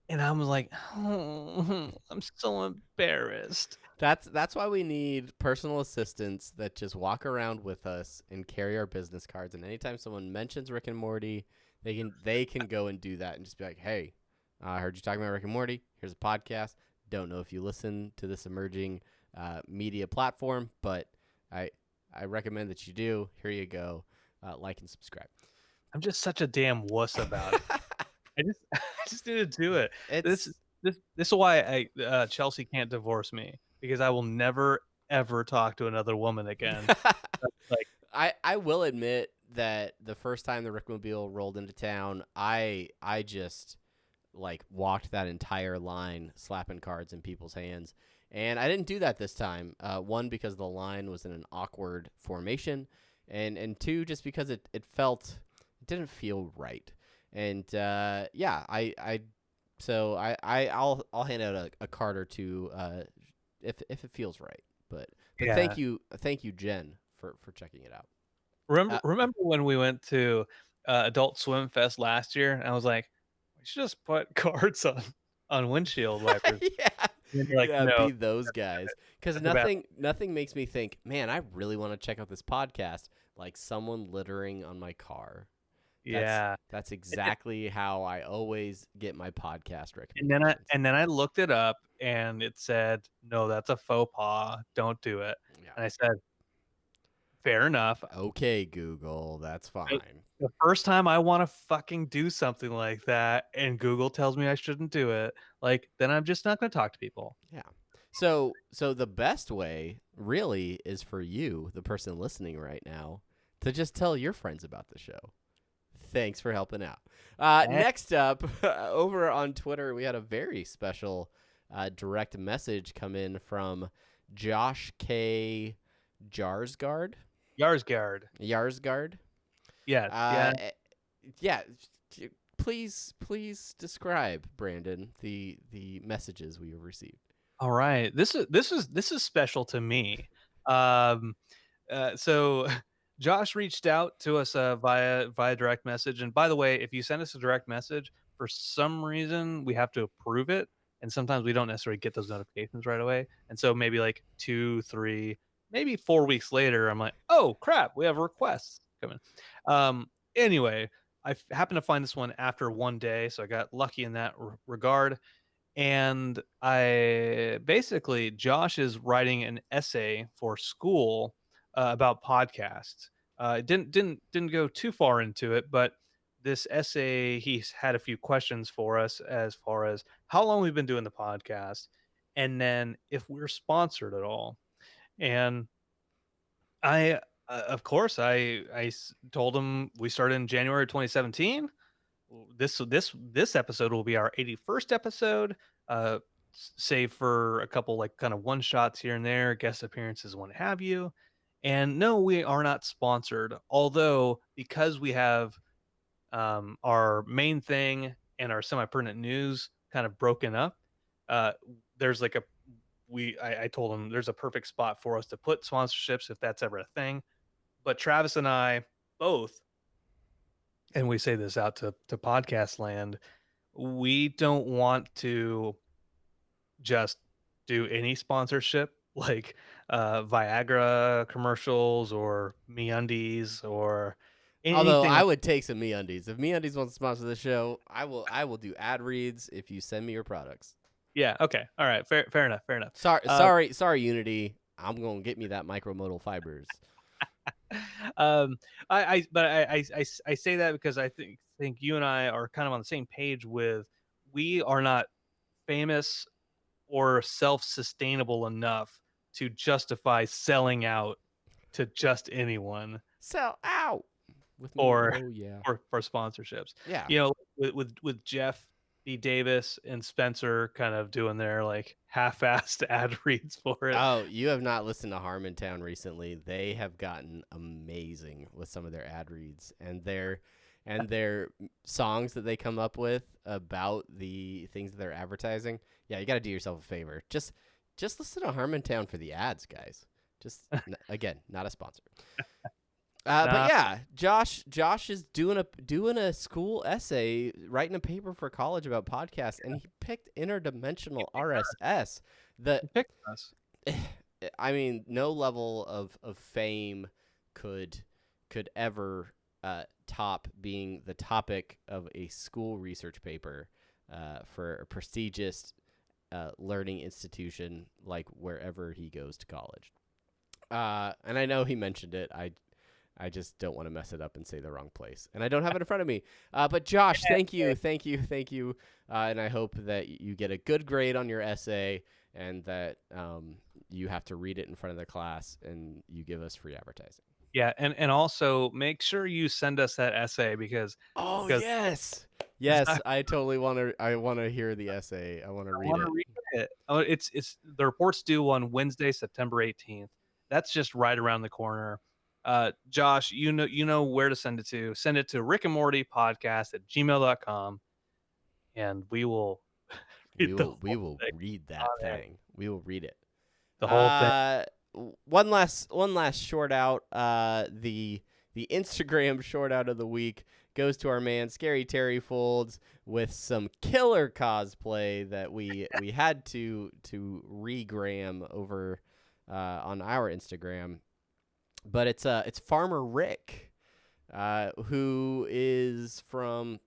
and I was like, "Oh, I'm so embarrassed." That's why we need personal assistants that just walk around with us and carry our business cards. And anytime someone mentions Rick and Morty, they can go and do that and just be like, "Hey, I heard you talking about Rick and Morty. Here's a podcast. Don't know if you listen to this emerging media platform, but I I recommend that you do. Here you go. Like and subscribe." I'm just such a damn wuss about it. I just I just need to do it. This It's this is why Chelsea can't divorce me because I will never ever talk to another woman again. Like, I will admit that the first time the Rickmobile rolled into town, I just like walked that entire line slapping cards in people's hands. And I didn't do that this time. One, because the line was in an awkward formation, and two, just because it didn't feel right. And yeah, I'll hand out a card or two if it feels right. But Yeah. thank you, Jen, for checking it out. Remember when we went to Adult Swim Fest last year? And I was like, we should just put cards on windshield wipers. Yeah. And you're like, Yeah, no, be those guys. Because that's a bad. nothing makes me think, man, I really want to check out this podcast like someone littering on my car. Yeah. That's exactly how I always get my podcast And then I recommendations. and then I looked it up and it said, no, that's a faux pas. Don't do it. Yeah. And I said, fair enough. Okay, Google, that's I fine. The first time I wanna fucking do something like that and Google tells me I shouldn't do it, like, then I'm just not gonna talk to people. Yeah. So the best way really is for you, the person listening right now, to just tell your friends about the show. Thanks for helping out. Eh, Next up, over on Twitter, we had a very special direct message come in from Josh K. Jarsgard. Yarsgard. Yarsgard. Yes, Uh, yeah. eh, yeah. Please describe, Brandon, the messages we have received. Alright. This is special to me. Um, so Josh reached out to us, via direct message, and by the way, if you send us a direct message, for some reason, we have to approve it, and sometimes we don't necessarily get those notifications right away, and so maybe, like, 2, 3, maybe 4 weeks later, I'm like, "Oh, crap, we have requests coming." Anyway, happened to find this one after 1 day, so I got lucky in that regard, and I basically Josh is writing an essay for school about podcasts. Didn't go too far into it, but this essay he's had a few questions for us as far as how long we've been doing the podcast, and then if we're sponsored at all. And I, of course, told him we started in January 2017. This episode will be our 81st episode, save for a couple like kind of one shots here and there, guest appearances, what have you. And no, we are not sponsored. Although because we have our main thing and our semi-pertinent news kind of broken up, uh, there's like a I told him there's a perfect spot for us to put sponsorships if that's ever a thing. But Travis and I both, and we say this out to podcast land, we don't want to just do any sponsorship like Viagra commercials or MeUndies or Although anything I like. would take some MeUndies. If MeUndies wants to sponsor the show, I will do ad reads if you send me your products. Yeah, okay, all right, fair enough, fair enough. uh, Sorry, Unity. I'm gonna get me that micromodal fibers. um I say that because I think you and I are kind of on the same page with we are not famous or self-sustainable enough to justify selling out to just anyone Sell out with me. for Oh yeah. for sponsorships. Yeah. You know, with Jeff D. Davis and Spencer kind of doing their like half-assed ad reads for it. Oh, you have not listened to Harmontown recently. They have gotten amazing with some of their ad reads and their songs that they come up with about the things that they're advertising. Yeah, you got to do yourself a favor. Just listen to Harmontown for the ads, guys. Again, not a sponsor. But Nah, yeah, Josh is doing a school essay, writing a paper for college about podcasts, and he picked interdimensional RSS. The he picked us. I mean, no level of fame could ever top being the topic of a school research paper for a prestigious learning institution like wherever he goes to college. And I know he mentioned it. I just don't want to mess it up and say the wrong place. And I don't have it in front of me. But Josh, thank you. And I hope that you get a good grade on your essay and that you have to read it in front of the class and you give us free advertising. Yeah, and also make sure you send us that essay Oh because yes, it's yes. not I totally want to. I want to hear the essay. I want to I read wanna it. read it. Oh, it's the report's due on Wednesday, September 18th. That's just right around the corner. Josh, you know where to send it to. Send it to Rick and Morty podcast at gmail.com, and we will read We the will. We whole will thing read on that air. thing. We will read it. The whole thing. One last short out. The Instagram short out of the week goes to our man Scary Terry Folds with some killer cosplay that we had to regram over on our Instagram. But it's Farmer Rick, who is from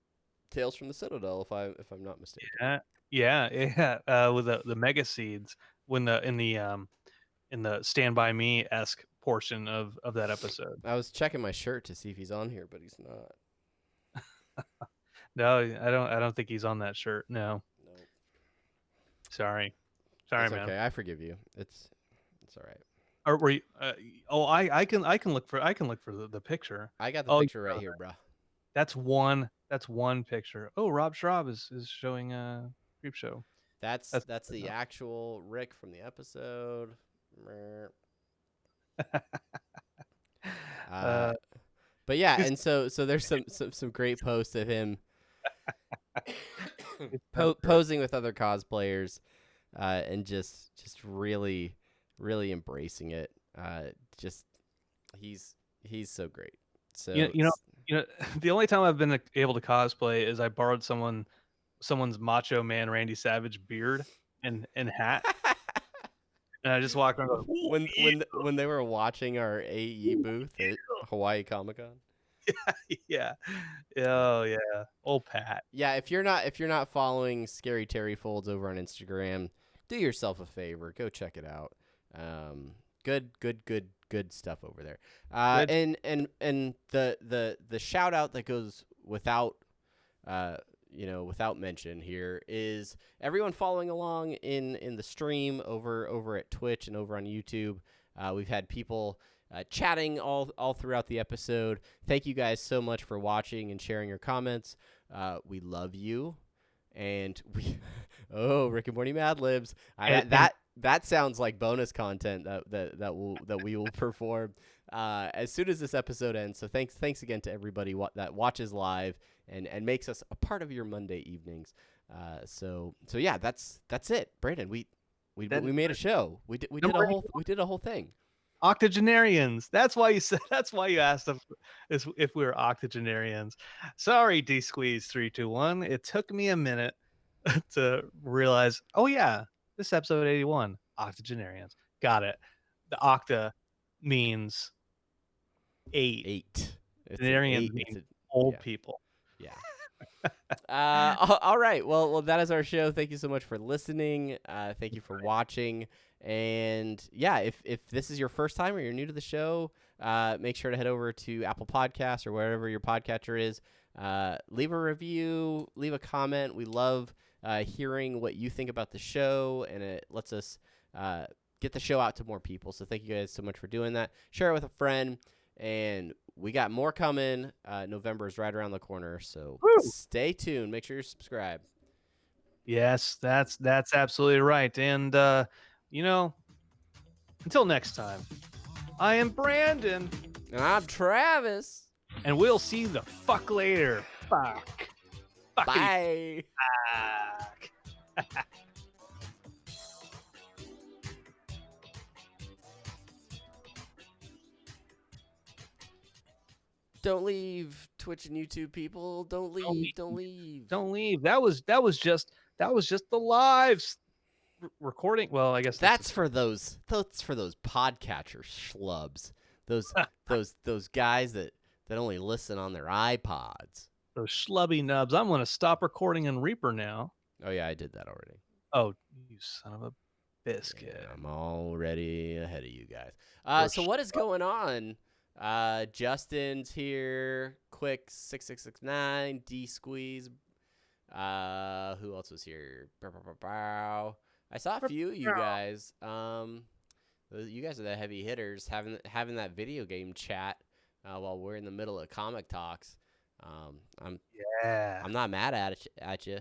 Tales from the Citadel, if I'm not mistaken. Yeah. Yeah, yeah, with the mega seeds when the in the Stand By Me-esque portion of that episode. I was checking my shirt to see if he's on here, but he's not. No, I don't think he's on that shirt. No. Nope. Sorry. Sorry, It's man. okay. I forgive you. It's all right. Or were you, oh, I can look for the picture. I got the Oh, picture right here, bro. that's one picture. Oh, Rob Schraub is showing Creep Show. That's the No. actual Rick from the episode. Mer. Uh, Uh, but yeah, it's and so there's some great posts of him it's so great. posing with other cosplayers, and just really embracing it. Just he's so great. You know, So you know, you know, the only time I've been able to cosplay is I borrowed someone's Macho Man Randy Savage beard and hat, and I just walked around going, "Ooh, when they were watching our AE ooh, booth at Hawaii Comic Con. yeah, oh yeah, old Pat." Yeah, if you're not following Scary Terry Folds over on Instagram, do yourself a favor, go check it out. Good stuff over there. Good. And the shout out that goes uh without mention here is everyone following along in the stream over at Twitch and over on YouTube. We've had people chatting all throughout the episode. Thank you guys so much for watching and sharing your comments. We love you, and we oh, Rick and Morty Mad Libs. And That sounds like bonus content that we will perform as soon as this episode ends. So thanks again to everybody that watches live and makes us a part of your Monday evenings. So yeah, that's it, Brandon. We then made a show. number We did a whole thing. octogenarians. That's why you said. That's why you asked if we were octogenarians. Sorry, D Squeeze 321. It took me a minute to realize. Oh yeah, this episode 81. Octogenarians. Got it. The octa means eight. 8. It's an Genarians 8. mean old Yeah. people. Yeah. All right. Well, that is our show. Thank you so much for listening. Thank you for watching. And yeah, if this is your first time or you're new to the show, make sure to head over to Apple Podcasts or wherever your podcatcher is. Leave a review, leave a comment. We love hearing what you think about the show, and it lets us get the show out to more people. So thank you guys so much for doing that. Share it with a friend. And we got more coming. November is right around the corner, so Woo! stay tuned. Make sure you're subscribed. Yes, that's absolutely right. And you know, until next time, I am Brandon, And I'm Travis. and we'll see the fuck later. Fuck. Fuckity Bye. fuck. Don't leave, Twitch and YouTube people. Don't leave. Don't leave. Don't leave. That was just the live recording. Well, I guess That's for those. That's for those podcatcher schlubs. Those those guys that only listen on their iPods. those schlubby nubs. I'm gonna stop recording in Reaper now. Oh yeah, I did that already. Oh, you son of a biscuit. Yeah, I'm already ahead of you guys. You're So what is going on? Justin's here. Quick 6669. D Squeeze. Who else was here? Bow, bow, bow, bow. I saw a few of you guys. You guys are the heavy hitters having that video game chat while we're in the middle of comic talks. Um, I'm Yeah. I'm not mad at you.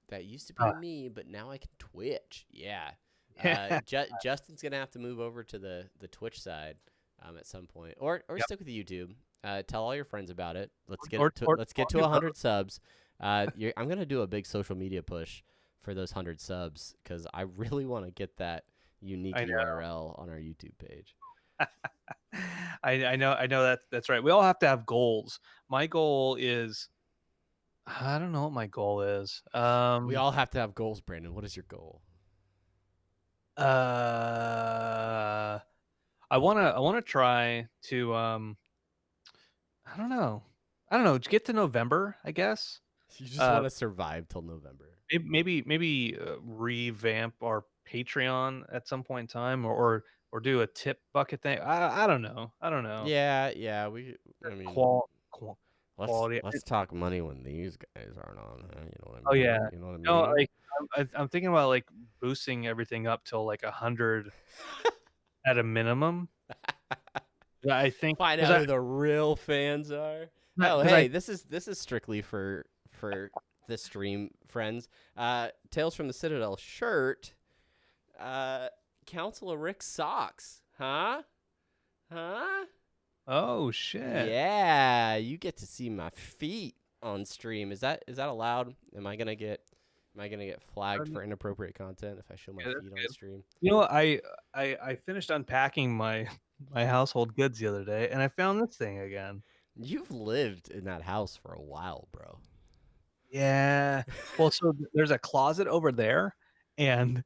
That used to Uh, be me, but now I can Twitch. Yeah. yeah. Justin's gonna have to move over to the Twitch side at some point, or Yep. stick with YouTube. Tell all your friends about it. Let's get Or to do both. 100 subs. I'm gonna do a big social media push for those 100 subs because I really want to get that unique I know. URL on our YouTube page. I know that's right. We all have to have goals. My goal is I don't know what my goal is. We all have to have goals, Brandon. What is your goal? Uh I wanna try to I don't know. I don't know, to get to November, I guess. You just Uh want to survive till November. maybe revamp our Patreon at some point in time or do a tip bucket thing. I don't know. I don't know. Yeah, yeah. I mean, Qual, qual let's quality. let's talk money when these guys aren't on. Huh? You know what I Oh yeah. mean? You know what I No, mean? like I'm thinking about like boosting everything up till like 100 at a minimum. Yeah, I think Find out who the real fans are. Oh, because I hey, this is strictly for the stream friends. Tales from the Citadel shirt. Uh, Counselor Rick socks. Huh? Huh? oh shit. Yeah, you get to see my feet on stream. Is that allowed? Am I gonna get flagged Um, for inappropriate content if I show my yeah, that's feet on good. stream? You know what? I finished unpacking my my household goods the other day, and I found this thing again. You've lived in that house for a while, bro. Yeah. Well, so there's a closet over there, and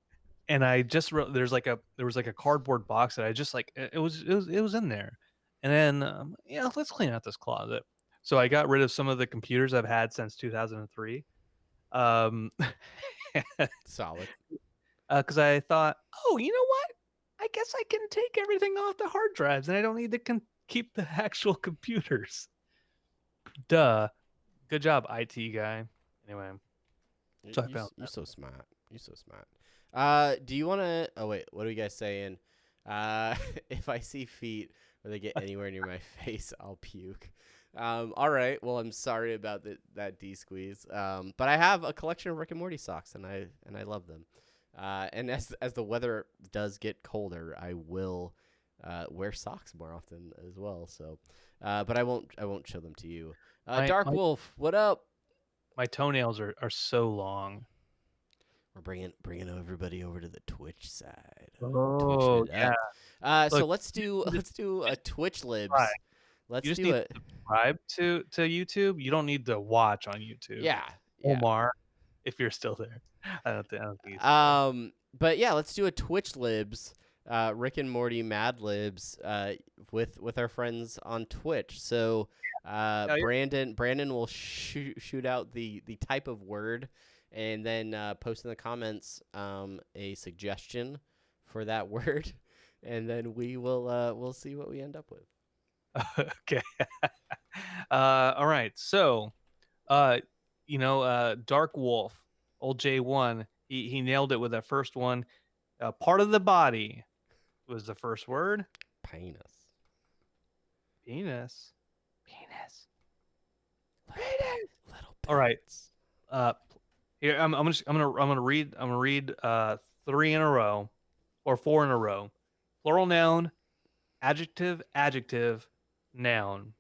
I just there was like a cardboard box that I just like it was in there, and then yeah, let's clean out this closet. So I got rid of some of the computers I've had since 2003. Um, Solid. because I thought, oh, you know what? I guess I can take everything off the hard drives, and I don't need to keep the actual computers. Duh. Good job, IT guy. Anyway, so I found You so smart. You so smart. Do you want to? Oh wait, what are you guys saying? If I see feet or they get that. anywhere near my face, I'll puke. All right. Well, I'm sorry about that D squeeze. But I have a collection of Rick and Morty socks, and I love them. And as the weather does get colder, I will wear socks more often as well. So, but I won't show them to you. My Dark my Wolf, what up? my toenails are so long. We're bringing everybody over to the Twitch side, twitching Oh, it yeah. up. So Look, let's do you let's do a just Twitch subscribe. libs. You Let's just do need it. to subscribe to YouTube. You don't need to watch on YouTube. Yeah, yeah. Omar, if you're still there. I don't think he's still But yeah, let's do a Twitch libs. Rick and Morty Mad Libs. With our friends on Twitch. So, there. No, Brandon will shoot out the type of word, and then post in the comments a suggestion for that word, and then we'll see what we end up with. okay. All right. So, uh, Dark Wolf, old J1, he nailed it with that first one. Part of the body was the first word. Penis. Penis. Penis. Little All right. penis. Uh, here I'm gonna read three in a row or four in a row. Plural noun, adjective, adjective, noun.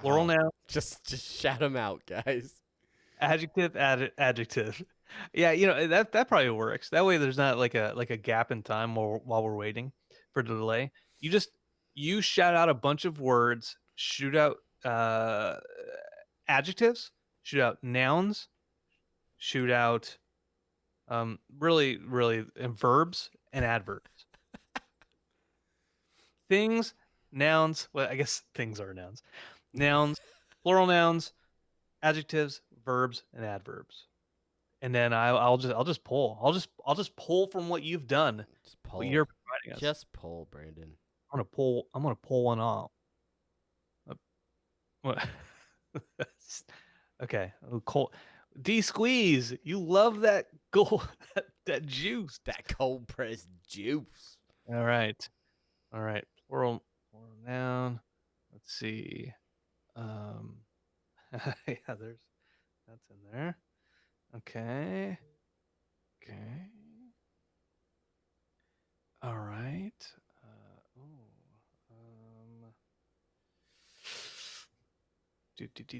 Plural Oh, noun, just shout them out, guys. adjective, adjective. Yeah, that probably works. That way there's not like a gap in time while we're waiting for the delay. You just you shout out a bunch of words, shoot out adjectives, shoot out nouns, shoot out really and verbs and adverbs. Things, nouns, well, I guess things are nouns. Nouns, plural nouns, adjectives, verbs, and adverbs. And then I'll just pull. I'll just pull from what you've done, Just what you're pull. providing us. Just pull, Brandon. I'm gonna pull one off. What? Okay. Cool. D squeeze. You love that gold, that juice. That cold pressed juice. All right. All right. Plural noun. Let's see. Um, yeah, that's in there. Okay. Okay. All right. Um,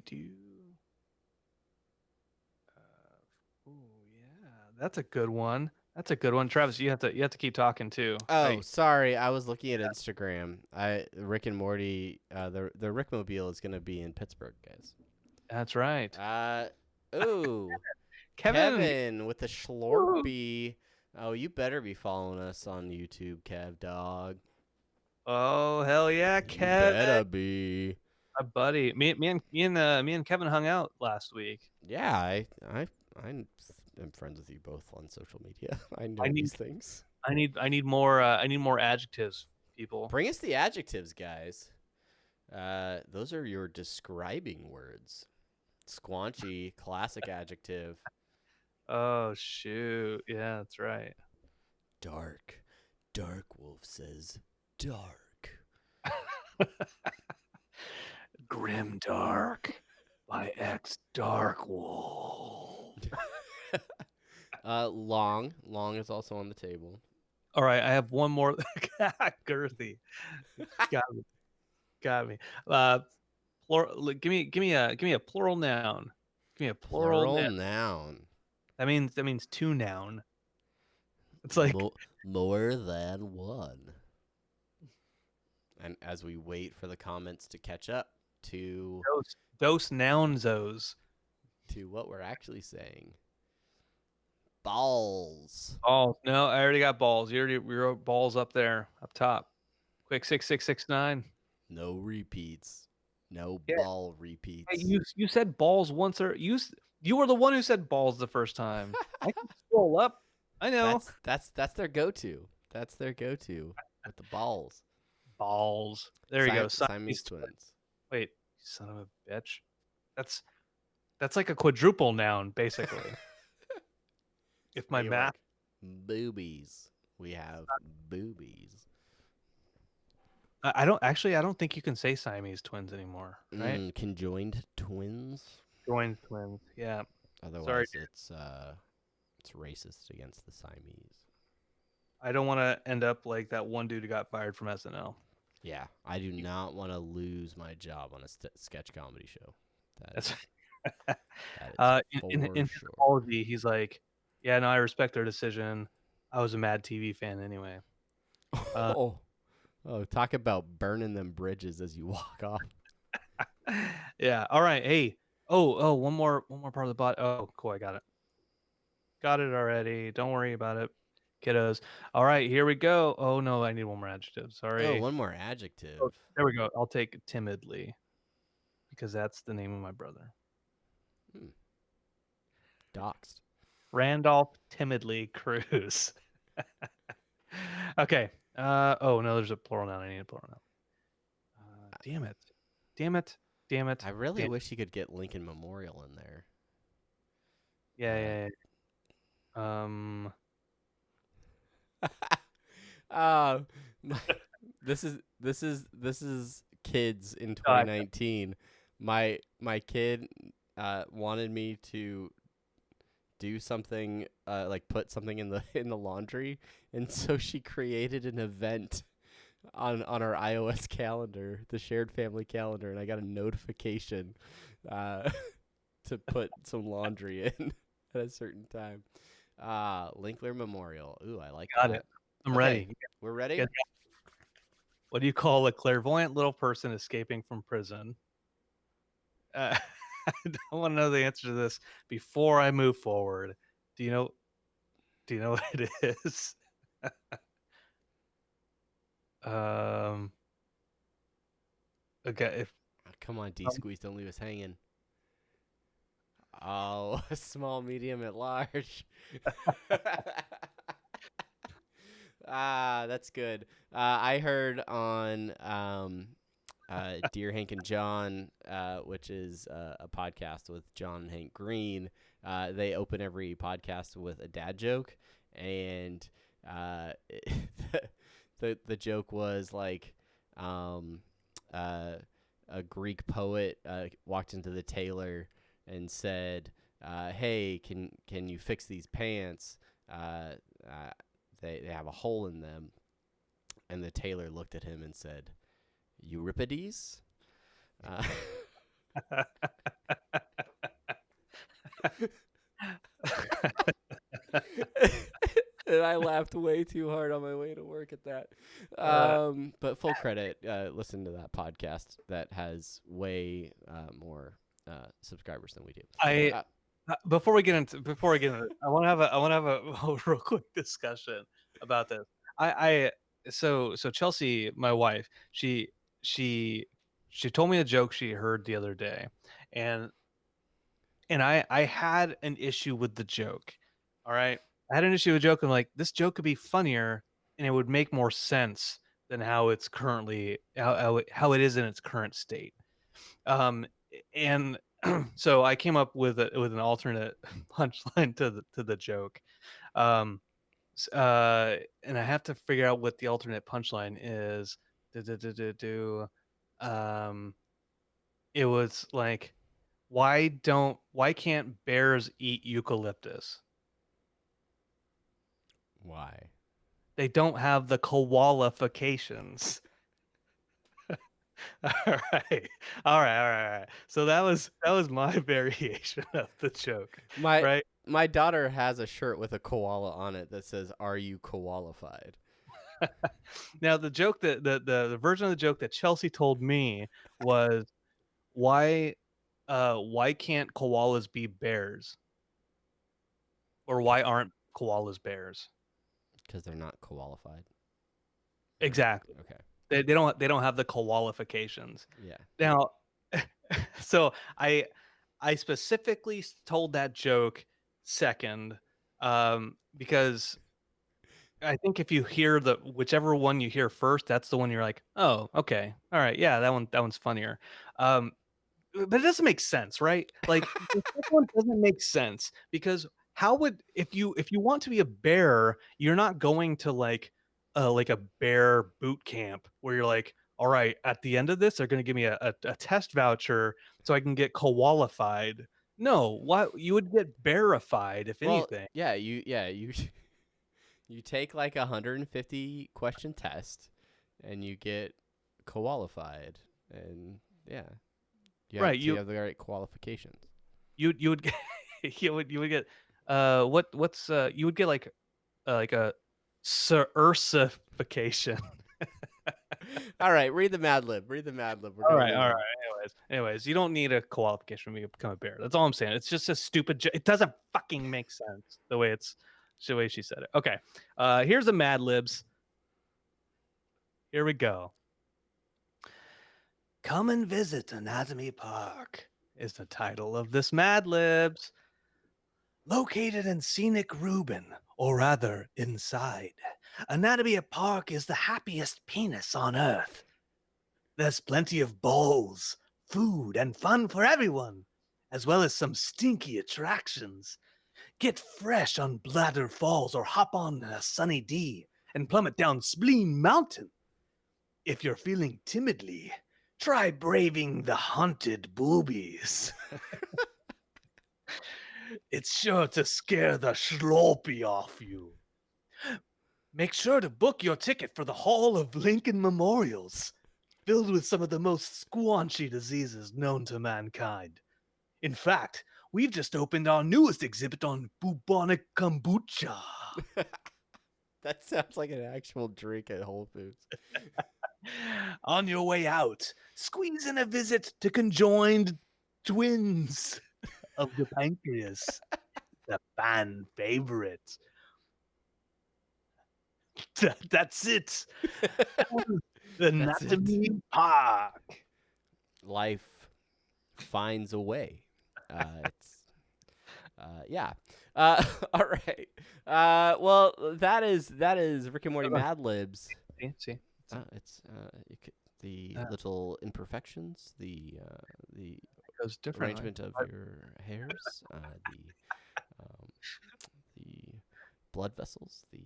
do. Yeah, that's a good one. That's a good one, Travis. You have to keep talking too. Oh, sorry. I was looking at Instagram. Rick and Morty. The Rickmobile is gonna be in Pittsburgh, guys. That's right. Uh ooh, Kevin. Kevin with the Schlorpy. Oh, you better be following us on YouTube, Kev dog. Oh hell yeah, You Kevin, better be. my buddy. Me and Kevin hung out last week. Yeah, I am friends with you both on social media. I I know need these things. I need more adjectives, people. Bring us the adjectives, guys. Those are your describing words. Squanchy, classic adjective. Oh shoot, yeah, that's right. Dark. Dark Wolf says dark. Grim Dark by X Dark Wolf. Long. Long is also on the table. All right, I have one more. Girthy, got me, got me. Plural. Give me a plural noun. Give me a plural Plural noun. noun. That means two noun. It's like More than one. And as we wait for the comments to catch up to dos nounzos. what we're actually saying. Balls. Balls. No, I already got balls. We wrote balls up there, up top. Quick 6669. No repeats. No Yeah. ball Hey, repeats. you said balls once, or you were the one who said balls the first time. I can scroll up. I know. That's their go-to. That's their go-to with the balls. Balls. There you go. Siamese twins. Wait, son of a bitch. That's that's like a quadruple noun, basically. If my Make it math. work. Boobies. We have boobies. I don't think you can say Siamese twins anymore, right? Conjoined twins. Joined twins. Yeah. Sorry, Otherwise, it's racist against the Siamese. I don't want to end up like that one dude who got fired from SNL. Yeah, I do not want to lose my job on a sketch comedy show. That That's is that is in for his sure. apology, he's like, "Yeah, no, I respect their decision. I was a Mad TV fan anyway." Uh, Oh, talk about burning them bridges as you walk off. yeah. All right. Hey. One more part of the bot. Oh, cool. I got it. Got it already. Don't worry about it, kiddos. All right, here we go. Oh no, I need one more adjective. Oh, Sorry. one more Oh, adjective. there we go. I'll take timidly because that's the name of my brother. Hmm. Doxed. Randolph Timidly Cruz. Okay. Oh no, there's a plural noun. I need a plural noun. Damn it. Damn it. Damn it. I really Damn. wish you could get Lincoln Memorial in there. Yeah, yeah, yeah. uh, my, this is kids in Uh, 2019. My kid wanted me to do something like put something in the laundry, and so she created an event on our iOS calendar, the shared family calendar, and I got a notification to put some laundry in at a certain time. Linkler Memorial. Ooh, I like got that. it. I'm Okay, ready. we're ready. Get- What do you call a clairvoyant little person escaping from prison? Uh, I want to know the answer to this before I move forward. Do you know? Do you know what it is? um. Okay. If Come on, D um, Squeeze, don't leave us hanging. Oh, small, medium, at large. That's good. I heard on Dear Hank and John, which is a podcast with John and Hank Green, they open every podcast with a dad joke, and uh, the joke was like, um, uh, a Greek poet walked into the tailor and said, "Hey, can you fix these pants? Uh, uh, they have a hole in them." And the tailor looked at him and said, "Euripides." Uh, and I laughed way too hard on my way to work at that. uh, But full credit, listen to that podcast that has way more subscribers than we do. I Uh, before we get into, I want to have a real quick discussion about this. So Chelsea, my wife, she she told me a joke she heard the other day, and I had an issue with the joke. All right, I had an issue with the joke. I'm like, this joke could be funnier, and it would make more sense than how it's currently how it is in its current state. And so I came up with an alternate punchline to the joke. Um, and I have to figure out what the alternate punchline is. Do, do, do, do, do. Um, it was like, why can't bears eat eucalyptus? why? They don't have the qualifications. All right. All right. So that was my variation of the joke, My right? my daughter has a shirt with a koala on it that says, "Are you qualified?" Now the joke that the version of the joke that Chelsea told me was, why why can't koalas be bears? Or why aren't koalas bears? Because they're not qualified. Or Exactly. okay, They don't have the qualifications. yeah. Now so I specifically told that joke second, because I think if you hear whichever one you hear first, that's the one you're like, "Oh, okay. All right. Yeah, that one's funnier." Um, but it doesn't make sense, right? Like, the second one doesn't make sense because how would if you want to be a bear, you're not going to, like a bear boot camp where you're like, "All right, at the end of this, they're gonna give me a test voucher so I can get qualified." No, why you would get bearified, if Well, anything. you you take like 150 question test, and you get qualified, and yeah, Right, you have the right qualifications. you would get you would get, you would get, like a certification. All right, read the Mad Lib. Read the Mad Lib. We're All gonna right, move all right. on. Anyways, you don't need a qualification for me to become a bear. That's all I'm saying. It's just a stupid. It doesn't fucking make sense the way she said it. Okay, here's the Mad Libs. Here we go. Come and visit Anatomy Park is the title of this Mad Libs. Located in scenic Reuben, or rather inside, Anatomy Park is the happiest penis on earth. There's plenty of balls, food, and fun for everyone, as well as some stinky attractions. Get fresh on Bladder Falls or hop on a Sunny D and plummet down Spleen Mountain. If you're feeling timidly, try braving the haunted boobies. It's sure to scare the schloppy off you. Make sure to book your ticket for the Hall of Lincoln Memorials, filled with some of the most squanchy diseases known to mankind. In fact, we've just opened our newest exhibit on bubonic kombucha. That sounds like an actual drink at Whole Foods. On your way out, squeeze in a visit to conjoined twins of the pancreas, the fan favorite. That's it. The That's it. Anatomy Park. Life finds a way. It's yeah. All right. Well, that is Rick and Morty Mad Libs. See? It's the Uh, little imperfections, the goes differently. arrangement of your hairs, um, the blood vessels, the.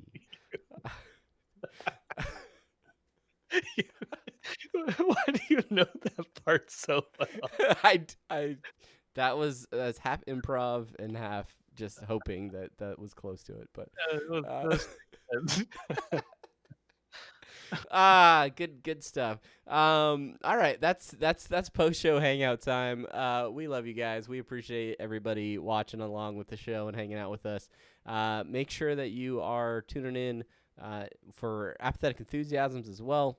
Why do you know that part so well? I that was that's half improv and half just hoping that that was close to it, but uh, Good. good stuff. All right, that's post show hangout time. We love you guys. We appreciate everybody watching along with the show and hanging out with us. Make sure that you are tuning in for Apathetic Enthusiasms as well.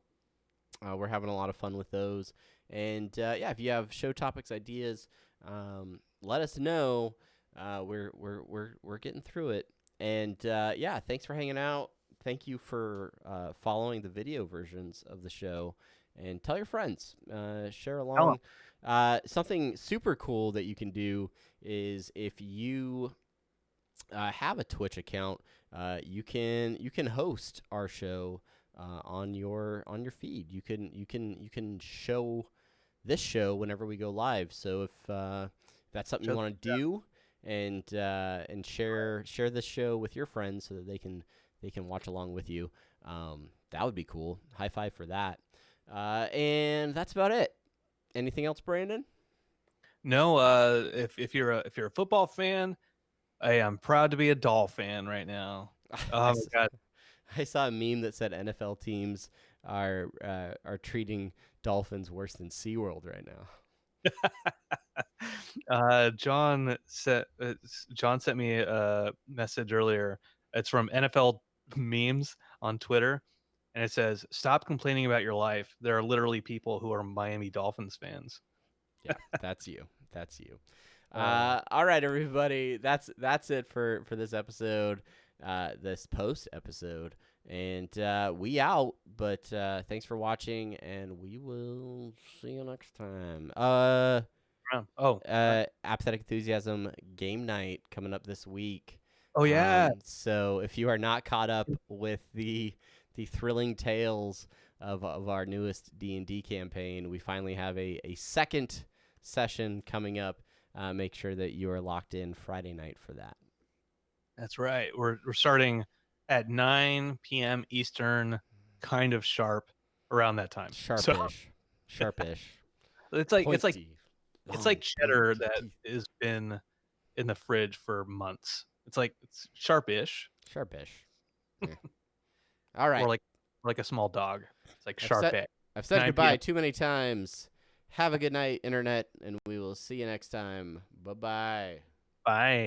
We're having a lot of fun with those. And yeah, if you have show topics, ideas, let us know. We're getting through it. And yeah, thanks for hanging out. Thank you for following the video versions of the show. And tell your friends. Share Tell 'em. along. Something super cool that you can do is if you have a Twitch account, you can host our show on your feed. You can show this show whenever we go live. So if that's something you want to do and share this show with your friends so that they can watch along with you, that would be cool. High five for that. And that's about it. Anything else, Brandon? No, if you're a football fan, I am proud to be a Doll fan right now. I, Oh my god. I saw a meme that said NFL teams are treating dolphins worse than SeaWorld right now. John sent me a message earlier. It's from NFL memes on Twitter, and it says, "Stop complaining about your life. There are literally people who are Miami Dolphins fans." Yeah, that's you. That's you. Uh, All right, everybody. That's it for this episode, this post episode, and we out. But thanks for watching, and we will see you next time. oh, Apathetic Enthusiasm game night coming up this week. oh yeah, So if you are not caught up with the thrilling tales of our newest D&D campaign, we finally have a second session coming up. Make sure that you are locked in Friday night for that. that's right. We're starting at 9 p.m. Eastern, kind of sharp around that time. So Sharpish. it's like Pointy. it's Long, like cheddar pointy that teeth. has been in the fridge for months. It's sharpish, Sharpish. Yeah. All right. or like a small dog. It's like I've said sharp. I've said 9 p.m. goodbye too many times. Have a good night, Internet, and we will see you next time. Bye-bye. Bye.